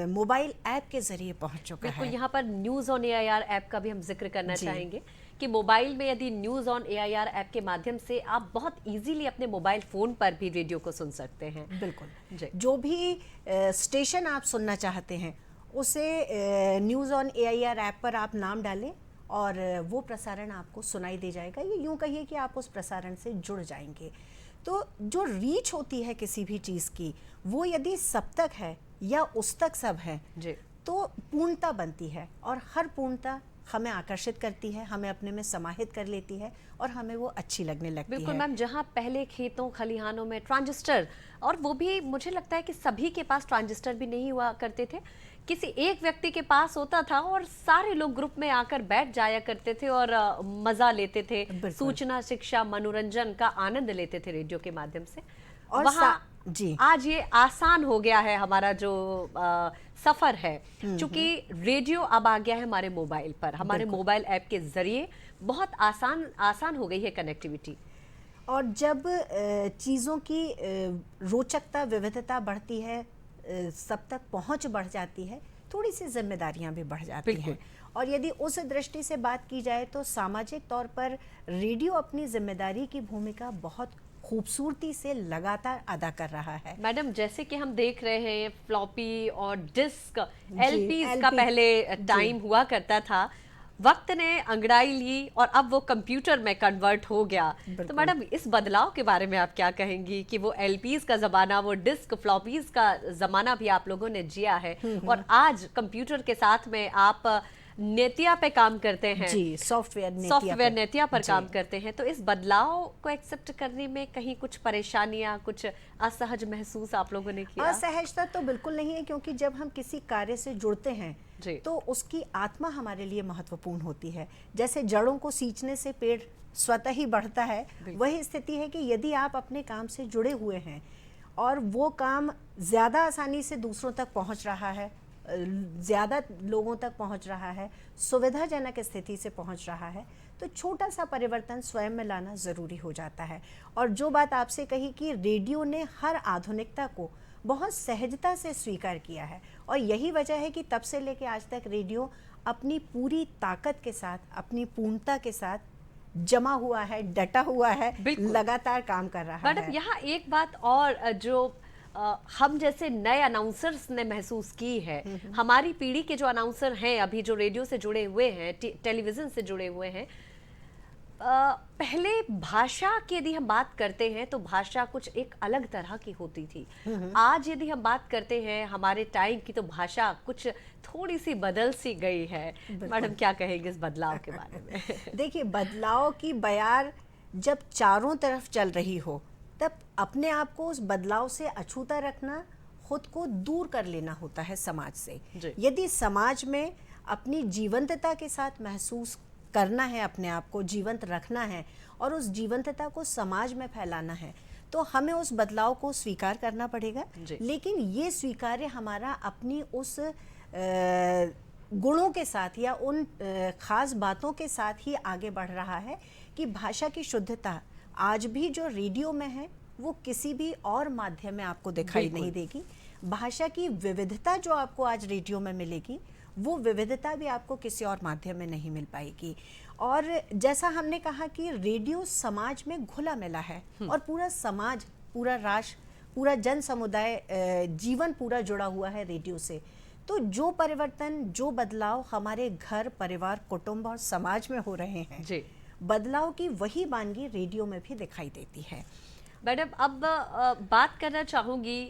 मोबाइल ऐप के जरिए पहुंच चुका है। बिल्कुल, यहाँ पर न्यूज़ ऑन एआईआर ऐप का भी हम जिक्र करना चाहेंगे कि मोबाइल में यदि न्यूज़ ऑन एआईआर ऐप के माध्यम से आप बहुत इजीली अपने मोबाइल फ़ोन पर भी रेडियो को सुन सकते हैं। बिल्कुल, जो भी स्टेशन आप सुनना चाहते हैं उसे न्यूज़ ऑन एआईआर ऐप पर आप नाम डालें और वो प्रसारण आपको सुनाई दे जाएगा। ये यूँ कहिए कि आप उस प्रसारण से जुड़ जाएंगे। तो जो रीच होती है किसी भी चीज़ की, वो यदि सब तक है या उस तक सब है तो पूर्णता बनती है, और हर पूर्णता हमें आकर्षित करती है, हमें अपने में समाहित कर लेती है और हमें वो अच्छी लगने लगती है। बिल्कुल मैम, जहाँ पहले खेतों खलिहानों में ट्रांजिस्टर, और वो भी मुझे लगता है कि सभी के पास ट्रांजिस्टर भी नहीं हुआ करते थे, किसी एक व्यक्ति के पास होता था और सारे लोग ग्रुप में आकर बैठ जाया करते थे और मजा लेते थे, सूचना, शिक्षा, मनोरंजन का आनंद लेते थे रेडियो के माध्यम से। और जी आज ये आसान हो गया है हमारा जो सफर है, क्योंकि रेडियो अब आ गया है हमारे मोबाइल पर, हमारे मोबाइल ऐप के जरिए बहुत आसान हो गई है कनेक्टिविटी। और जब चीज़ों की रोचकता, विविधता बढ़ती है, सब तक पहुंच बढ़ जाती है, थोड़ी सी जिम्मेदारियां भी बढ़ जाती बिल्कुल। हैं। और यदि उस दृष्टि से बात की जाए तो सामाजिक तौर पर रेडियो अपनी जिम्मेदारी की भूमिका बहुत खूबसूरती से लगातार अदा कर रहा है। मैडम, जैसे कि हम देख रहे हैं फ्लॉपी और डिस्क, जी, एलपीज का LP पहले टाइम जी। हुआ करता था, वक्त ने अंगड़ाई ली और अब वो कंप्यूटर में कन्वर्ट हो गया। तो बिल्कुल। मैडम, इस बदलाव के बारे में आप क्या कहेंगी कि वो एलपीज का ज़माना, वो डिस्क फ्लॉपीज का ज़माना भी आप लोगों ने जिया है और आज कंप्यूटर के साथ में आप नेतिया पे काम करते हैं, जी, सॉफ्टवेयर नेतिया पर जी। काम करते हैं, तो इस बदलाव को एक्सेप्ट करने में कहीं कुछ परेशानियां, कुछ असहज महसूस आप लोगों ने किया? असहजता तो बिल्कुल नहीं है, क्योंकि जब हम किसी कार्य से जुड़ते हैं जी। तो उसकी आत्मा हमारे लिए महत्वपूर्ण होती है। जैसे जड़ों को सींचने से पेड़ स्वतः ही बढ़ता है, वही स्थिति है कि यदि आप अपने काम से जुड़े हुए हैं और वो काम ज़्यादा आसानी से दूसरों तक पहुंच रहा है, ज़्यादा लोगों तक पहुंच रहा है, सुविधाजनक स्थिति से पहुंच रहा है, तो छोटा सा परिवर्तन स्वयं में लाना ज़रूरी हो जाता है। और जो बात आपसे कही कि रेडियो ने हर आधुनिकता को बहुत सहजता से स्वीकार किया है, और यही वजह है कि तब से लेकर आज तक रेडियो अपनी पूरी ताकत के साथ, अपनी पूर्णता के साथ जमा हुआ है, डटा हुआ है, लगातार काम कर रहा है। मैडम, यहाँ एक बात और जो हम जैसे नए अनाउंसर्स ने महसूस की है, हमारी पीढ़ी के जो अनाउंसर हैं अभी, जो रेडियो से जुड़े हुए हैं, टेलीविजन से जुड़े हुए हैं, पहले भाषा की यदि हम बात करते हैं तो भाषा कुछ एक अलग तरह की होती थी। आज यदि हम बात करते हैं हमारे टाइम की, तो भाषा कुछ थोड़ी सी बदल सी गई है। मैडम, क्या कहेंगे इस बदलाव के बारे में? देखिए, बदलाव की बयार जब चारों तरफ चल रही हो, तब अपने आप को उस बदलाव से अछूता रखना, खुद को दूर कर लेना होता है समाज से। यदि समाज में अपनी जीवंतता के साथ महसूस करना है, अपने आप को जीवंत रखना है और उस जीवंतता को समाज में फैलाना है, तो हमें उस बदलाव को स्वीकार करना पड़ेगा। लेकिन ये स्वीकार्य हमारा अपनी उस गुणों के साथ या उन खास बातों के साथ ही आगे बढ़ रहा है कि भाषा की शुद्धता आज भी जो रेडियो में है वो किसी भी और माध्यम में आपको दिखाई नहीं देगी। भाषा की विविधता जो आपको आज रेडियो में मिलेगी, वो विविधता भी आपको किसी और माध्यम में नहीं मिल पाएगी। और जैसा हमने कहा कि रेडियो समाज में घुला मिला है और पूरा समाज, पूरा राष्ट्र, पूरा जन समुदाय, जीवन पूरा जुड़ा हुआ है रेडियो से। तो जो परिवर्तन, जो बदलाव हमारे घर, परिवार, कुटुंब और समाज में हो रहे हैं जी, बदलाव की वही वानगी रेडियो में भी दिखाई देती है। मैडम, अब बात करना चाहूंगी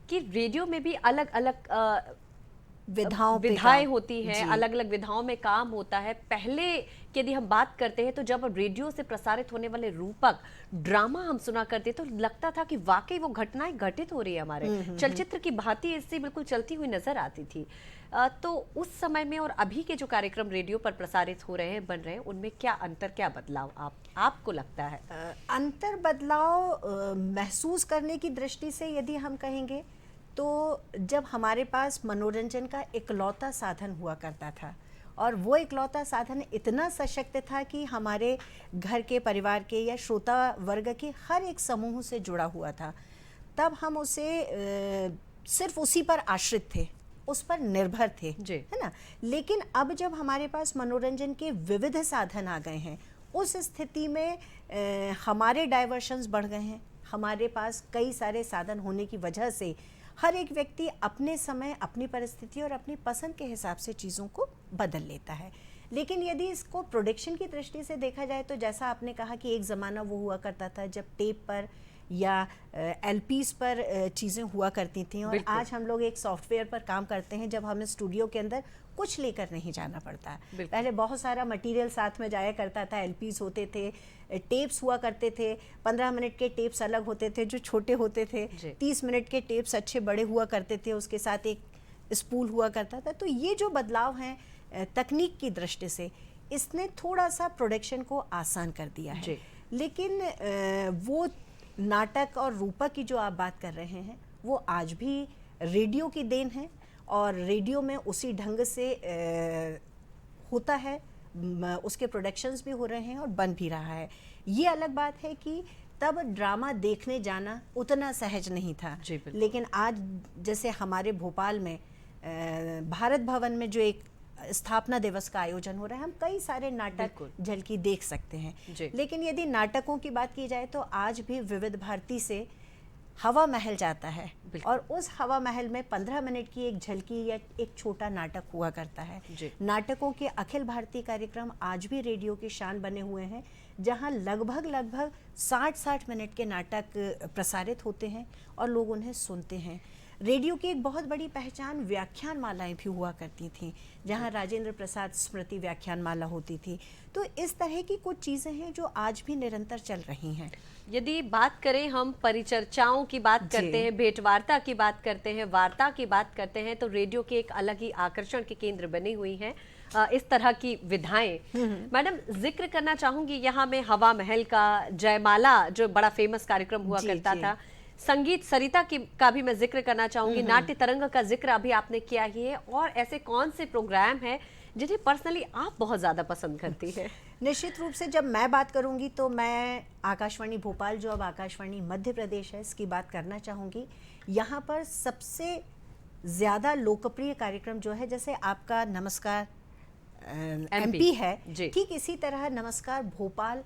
कि रेडियो में भी अलग अलग विधाएं होती हैं, अलग अलग विधाओं में काम होता है। पहले यदि हम बात करते हैं तो जब रेडियो से प्रसारित होने वाले रूपक ड्रामा हम सुना करते तो लगता था कि वाकई वो घटनाएं घटित हो रही है, हमारे चलचित्र की भांति इससे बिल्कुल चलती हुई नजर आती थी। तो उस समय में और अभी के जो कार्यक्रम रेडियो पर प्रसारित हो रहे हैं, बन रहे हैं, उनमें क्या अंतर, क्या बदलाव आपको लगता है? अंतर बदलाव महसूस करने की दृष्टि से यदि हम कहेंगे तो जब हमारे पास मनोरंजन का इकलौता साधन हुआ करता था और वो इकलौता साधन इतना सशक्त था कि हमारे घर के, परिवार के या श्रोता वर्ग के हर एक समूह से जुड़ा हुआ था, तब हम उसे सिर्फ उसी पर आश्रित थे, उस पर निर्भर थे, है ना। लेकिन अब जब हमारे पास मनोरंजन के विविध साधन आ गए हैं, उस स्थिति में हमारे डाइवर्शंस बढ़ गए हैं। हमारे पास कई सारे साधन होने की वजह से हर एक व्यक्ति अपने समय, अपनी परिस्थिति और अपनी पसंद के हिसाब से चीज़ों को बदल लेता है। लेकिन यदि इसको प्रोडक्शन की दृष्टि से देखा जाए तो जैसा आपने कहा कि एक ज़माना वो हुआ करता था जब टेप पर या एलपीज़ पर चीज़ें हुआ करती थी, और आज हम लोग एक सॉफ्टवेयर पर काम करते हैं जब हमें स्टूडियो के अंदर कुछ लेकर नहीं जाना पड़ता। पहले बहुत सारा मटेरियल साथ में जाया करता था, एलपीज़ होते थे, टेप्स हुआ करते थे, 15 मिनट के टेप्स अलग होते थे जो छोटे होते थे, 30 मिनट के टेप्स अच्छे बड़े हुआ करते थे, उसके साथ एक स्पूल हुआ करता था। तो ये जो बदलाव हैं तकनीक की दृष्टि से, इसने थोड़ा सा प्रोडक्शन को आसान कर दिया है। लेकिन वो नाटक और रूपक की जो आप बात कर रहे हैं वो आज भी रेडियो की देन है और रेडियो में उसी ढंग से होता है, उसके प्रोडक्शंस भी हो रहे हैं और बन भी रहा है। ये अलग बात है कि तब ड्रामा देखने जाना उतना सहज नहीं था, लेकिन आज जैसे हमारे भोपाल में भारत भवन में जो एक स्थापना दिवस का आयोजन हो रहा है, हम कई सारे नाटक बिल्कुल। झलकी देख सकते हैं। जी। लेकिन यदि नाटकों की बात की जाए तो आज भी विविध भारती से हवा महल जाता है बिल्कुल। और उस हवा महल में 15 मिनट की एक झलकी या एक छोटा नाटक हुआ करता है। जी। नाटकों के अखिल भारतीय कार्यक्रम आज भी रेडियो की शान बने हुए हैं, जहां लगभग 60 मिनट के नाटक प्रसारित होते हैं और लोग उन्हें सुनते हैं। रेडियो की एक बहुत बड़ी पहचान व्याख्यान मालाएं भी हुआ करती थीं, जहां राजेंद्र प्रसाद स्मृति व्याख्यान माला होती थी। तो इस तरह की कुछ चीज़ें हैं जो आज भी निरंतर चल रही हैं। यदि बात करें, हम परिचर्चाओं की बात जी। करते हैं, भेंटवार्ता की बात करते हैं, वार्ता की बात करते हैं, तो रेडियो के एक अलग ही आकर्षण के केंद्र बनी हुई हैं इस तरह की विधाएं। मैडम, जिक्र करना चाहूंगी यहाँ में हवा महल का, जयमाला जो बड़ा फेमस कार्यक्रम हुआ जी, करता जी। था, संगीत सरिता का भी मैं जिक्र करना चाहूंगी, नाट्य तरंग का जिक्र अभी आपने किया ही है, और ऐसे कौन से प्रोग्राम हैं जिन्हें पर्सनली आप बहुत ज्यादा पसंद करती हैं? निश्चित रूप से जब मैं बात करूंगी तो मैं आकाशवाणी भोपाल, जो अब आकाशवाणी मध्य प्रदेश है, इसकी बात करना चाहूंगी। यहाँ पर सबसे ज़्यादा लोकप्रिय कार्यक्रम जो है, जैसे आपका नमस्कार एमपी है, जी। ठीक इसी तरह नमस्कार भोपाल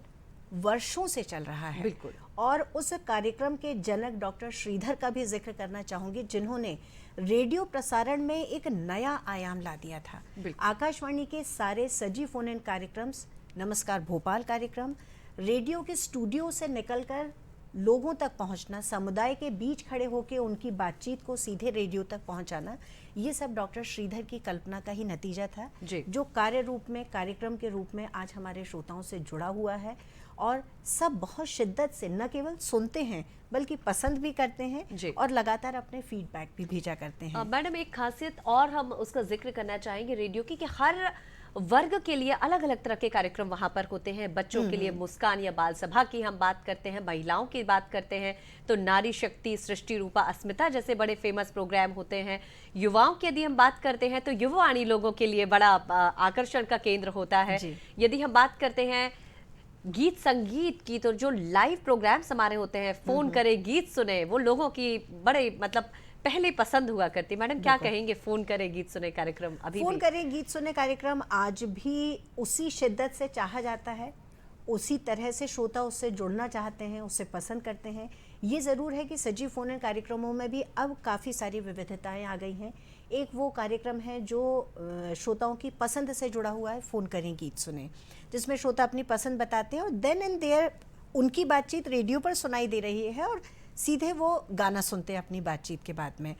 वर्षों से चल रहा है। बिल्कुल। और उस कार्यक्रम के जनक डॉक्टर श्रीधर का भी जिक्र करना चाहूंगी, जिन्होंने रेडियो प्रसारण में एक नया आयाम ला दिया था। बिल्कुल। आकाशवाणी के सारे सजीव फोन इन कार्यक्रम, नमस्कार भोपाल कार्यक्रम, रेडियो के स्टूडियो से निकलकर लोगों तक पहुंचना, समुदाय के बीच खड़े होकर उनकी बातचीत को सीधे रेडियो तक पहुंचाना, ये सब डॉक्टर श्रीधर की कल्पना का ही नतीजा था, जी। जो कार्य रूप में, कार्यक्रम के रूप में आज हमारे श्रोताओं से जुड़ा हुआ है। और सब बहुत शिद्दत से न केवल सुनते हैं बल्कि पसंद भी करते जी। हैं और लगातार अपने फीडबैक भी भेजा करते हैं। मैडम, एक खासियत और हम उसका जिक्र करना चाहेंगे रेडियो की, कि हर वर्ग के लिए अलग अलग तरह के कार्यक्रम वहां पर होते हैं। बच्चों के लिए मुस्कान या बाल सभा की हम बात करते हैं, महिलाओं की बात करते हैं तो नारी शक्ति, सृष्टि रूपा, अस्मिता जैसे बड़े फेमस प्रोग्राम होते हैं। युवाओं की यदि हम बात करते हैं तो युवावाणी लोगों के लिए बड़ा आकर्षण का केंद्र होता है। जी। यदि हम बात करते हैं गीत संगीत की, तो जो लाइव प्रोग्राम्स हमारे होते हैं, फोन करें गीत सुने, वो लोगों की बड़े पहले पसंद हुआ करती। मैडम, क्या कहेंगे फोन करें गीत सुने कार्यक्रम अभी फोन भी? करें गीत सुने कार्यक्रम आज भी उसी शिद्दत से चाहा जाता है, उसी तरह से श्रोता उससे जुड़ना चाहते हैं, उससे पसंद करते हैं। ये ज़रूर है कि सजीव फोन इन कार्यक्रमों में भी अब काफ़ी सारी विविधताएं आ गई हैं। एक वो कार्यक्रम है जो श्रोताओं की पसंद से जुड़ा हुआ है, फ़ोन करें गीत सुने, जिसमें श्रोता अपनी पसंद बताते हैं और देन एंड देयर उनकी बातचीत रेडियो पर सुनाई दे रही है और सीधे वो गाना सुनते हैं अपनी बातचीत के बाद में।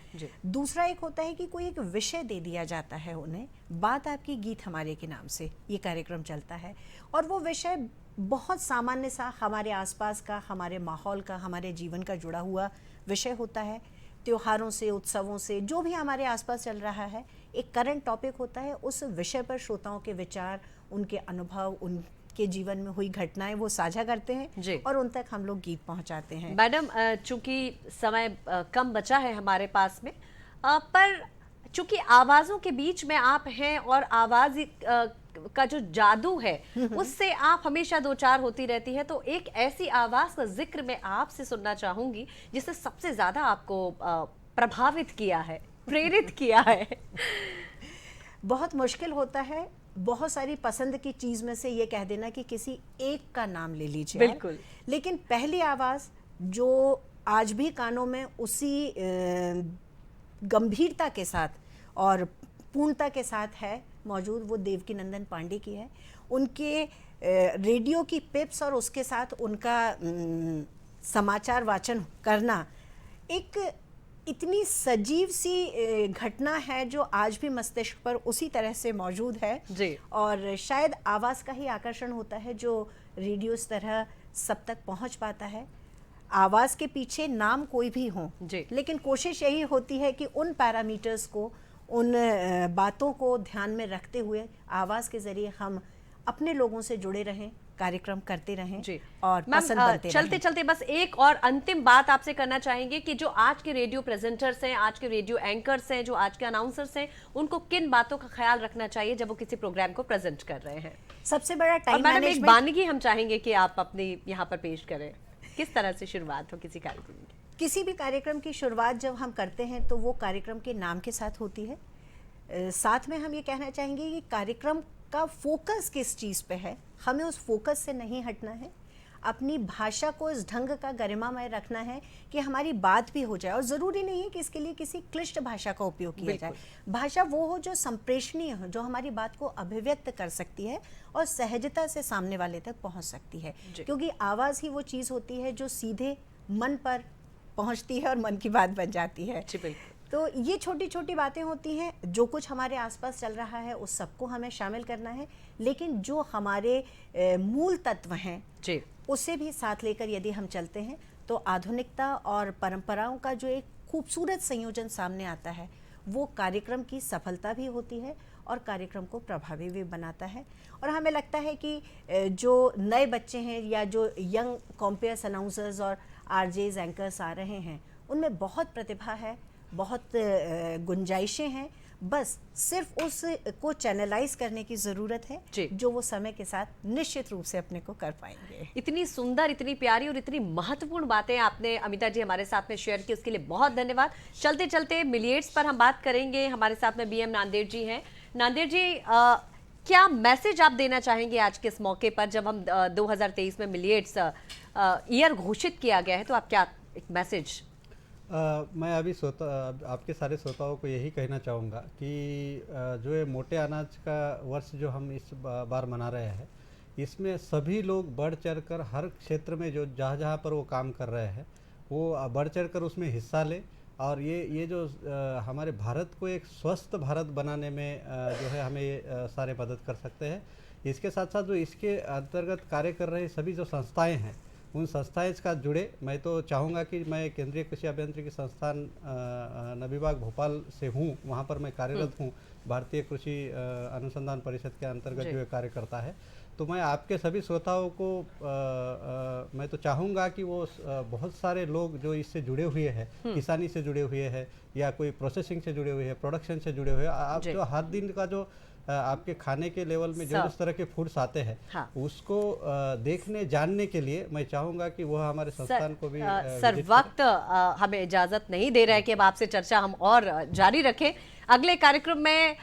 दूसरा एक होता है कि कोई एक विषय दे दिया जाता है उन्हें, बात आपकी गीत हमारे के नाम से ये कार्यक्रम चलता है, और वो विषय बहुत सामान्य सा हमारे आसपास का, हमारे माहौल का, हमारे जीवन का जुड़ा हुआ विषय होता है। त्योहारों से, उत्सवों से, जो भी हमारे आसपास चल रहा है, एक करंट टॉपिक होता है, उस विषय पर श्रोताओं के विचार, उनके अनुभव, उनके जीवन में हुई घटनाएं वो साझा करते हैं और उन तक हम लोग गीत पहुंचाते हैं। मैडम, चूंकि समय कम बचा है हमारे पास में, पर चूंकि आवाज़ों के बीच में आप हैं और आवाज़ का जो जादू है उससे आप हमेशा दो चार होती रहती है, तो एक ऐसी आवाज़ का जिक्र मैं आपसे सुनना चाहूँगी जिससे सबसे ज़्यादा आपको प्रभावित किया है, प्रेरित किया है। बहुत मुश्किल होता है बहुत सारी पसंद की चीज़ में से ये कह देना कि किसी एक का नाम ले लीजिए। बिल्कुल। लेकिन पहली आवाज़ जो आज भी कानों में उसी गंभीरता के साथ और पूर्णता के साथ है मौजूद, वो देवकीनंदन पांडे की है। उनके रेडियो की पिप्स और उसके साथ उनका समाचार वाचन करना एक इतनी सजीव सी घटना है जो आज भी मस्तिष्क पर उसी तरह से मौजूद है जी। और शायद आवाज़ का ही आकर्षण होता है जो रेडियो इस तरह सब तक पहुंच पाता है। आवाज़ के पीछे नाम कोई भी हो, लेकिन कोशिश यही होती है कि उन पैरामीटर्स को, उन बातों को ध्यान में रखते हुए आवाज़ के ज़रिए हम अपने लोगों से जुड़े रहें, कार्यक्रम करते रहें जी। और पसंद बनते चलते रहें। चलते बस एक और अंतिम बात आपसे करना चाहेंगे कि जो आज के रेडियो प्रेजेंटर्स हैं, आज के रेडियो एंकर्स हैं, जो आज के अनाउंसर्स हैं, उनको किन बातों का ख्याल रखना चाहिए जब वो किसी प्रोग्राम को प्रेजेंट कर रहे हैं? सबसे बड़ा और टाइम मैडम, एक मैनेजमेंट। वानगी हम चाहेंगे कि आप अपनी यहाँ पर पेश करें, किस तरह से शुरुआत हो किसी कार्यक्रम की? किसी भी कार्यक्रम की शुरुआत जब हम करते हैं तो वो कार्यक्रम के नाम के साथ होती है। साथ में हम ये कहना चाहेंगे कि कार्यक्रम का फोकस किस चीज़ पे है, हमें उस फोकस से नहीं हटना है। अपनी भाषा को इस ढंग का गरिमामय रखना है कि हमारी बात भी हो जाए, और ज़रूरी नहीं है कि इसके लिए किसी क्लिष्ट भाषा का उपयोग किया जाए। भाषा वो हो जो संप्रेषणीय हो, जो हमारी बात को अभिव्यक्त कर सकती है और सहजता से सामने वाले तक पहुंच सकती है, क्योंकि आवाज़ ही वो चीज़ होती है जो सीधे मन पर पहुंचती है और मन की बात बन जाती है। तो ये छोटी छोटी बातें होती हैं, जो कुछ हमारे आसपास चल रहा है उस सबको हमें शामिल करना है, लेकिन जो हमारे मूल तत्व हैं उसे भी साथ लेकर यदि हम चलते हैं तो आधुनिकता और परंपराओं का जो एक खूबसूरत संयोजन सामने आता है वो कार्यक्रम की सफलता भी होती है और कार्यक्रम को प्रभावी भी बनाता है। और हमें लगता है कि जो नए बच्चे हैं या जो यंग कॉम्पेयर्स अनाउंसर्स और आरजेज एंकर्स आ रहे हैं उनमें बहुत प्रतिभा है, बहुत गुंजाइशें हैं, बस सिर्फ उस को चैनलाइज करने की ज़रूरत है जो वो समय के साथ निश्चित रूप से अपने को कर पाएंगे। इतनी सुंदर, इतनी प्यारी और इतनी महत्वपूर्ण बातें आपने अमिता जी हमारे साथ में शेयर की, उसके लिए बहुत धन्यवाद। चलते चलते मिलिएट्स पर हम बात करेंगे, हमारे साथ में बीएम नांदेड़ जी हैं। नांदेड़ जी, क्या मैसेज आप देना चाहेंगे आज के इस मौके पर जब हम 2023 में मिलिएट्स ईयर घोषित किया गया है, तो आप क्या एक मैसेज? मैं अभी आपके सारे श्रोताओं को यही कहना चाहूँगा कि जो ये मोटे अनाज का वर्ष जो हम इस बार मना रहे हैं, इसमें सभी लोग बढ़ चढ़कर हर क्षेत्र में जो जहाँ पर वो काम कर रहे हैं वो बढ़ चढ़कर उसमें हिस्सा ले, और ये जो हमारे भारत को एक स्वस्थ भारत बनाने में जो है हमें सारे मदद कर सकते हैं। इसके साथ साथ जो इसके अंतर्गत कार्य कर रहे सभी जो संस्थाएँ हैं उन संस्थाएं का जुड़े। मैं तो चाहूँगा कि मैं केंद्रीय कृषि अभियांत्रिकी संस्थान नबीबाग भोपाल से हूँ, वहाँ पर मैं कार्यरत हूँ, भारतीय कृषि अनुसंधान परिषद के अंतर्गत जो कार्य करता है। तो मैं आपके सभी श्रोताओं को मैं तो चाहूँगा कि वो बहुत सारे लोग जो इससे जुड़े हुए हैं, किसानी से जुड़े हुए हैं या कोई प्रोसेसिंग से जुड़े हुए हैं, प्रोडक्शन से जुड़े हुए हैं, आप जो हर दिन का जो आपके खाने के लेवल में जो इस तरह के फूड्स आते हैं उसको देखने जानने के लिए मैं चाहूँगा कि वह हमारे संस्थान को भी सर वक्त हमें इजाजत नहीं दे रहा है कि अब आपसे चर्चा हम और जारी रखें। अगले कार्यक्रम में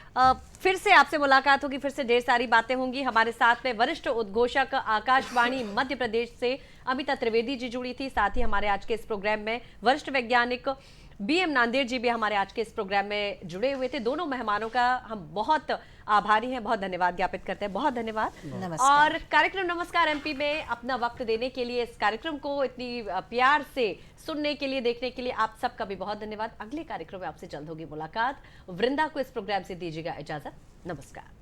फिर से आपसे मुलाकात होगी, फिर से ढेर सारी बातें होंगी। हमारे साथ में वरिष्ठ उद्घोषक आकाशवाणी मध्य प्रदेश से अमिता त्रिवेदी जी जुड़ी थी। साथ ही हमारे आज के इस प्रोग्राम में वरिष्ठ वैज्ञानिक बीएम नांदेड़ जी भी हमारे आज के इस प्रोग्राम में जुड़े हुए थे। दोनों मेहमानों का हम बहुत आभारी हैं, बहुत धन्यवाद ज्ञापित करते हैं। बहुत धन्यवाद। और कार्यक्रम नमस्कार एमपी में अपना वक्त देने के लिए, इस कार्यक्रम को इतनी प्यार से सुनने के लिए, देखने के लिए आप सबका भी बहुत धन्यवाद। अगले कार्यक्रम में आपसे जल्द होगी मुलाकात। वृंदा को इस प्रोग्राम से दीजिएगा इजाजत। नमस्कार।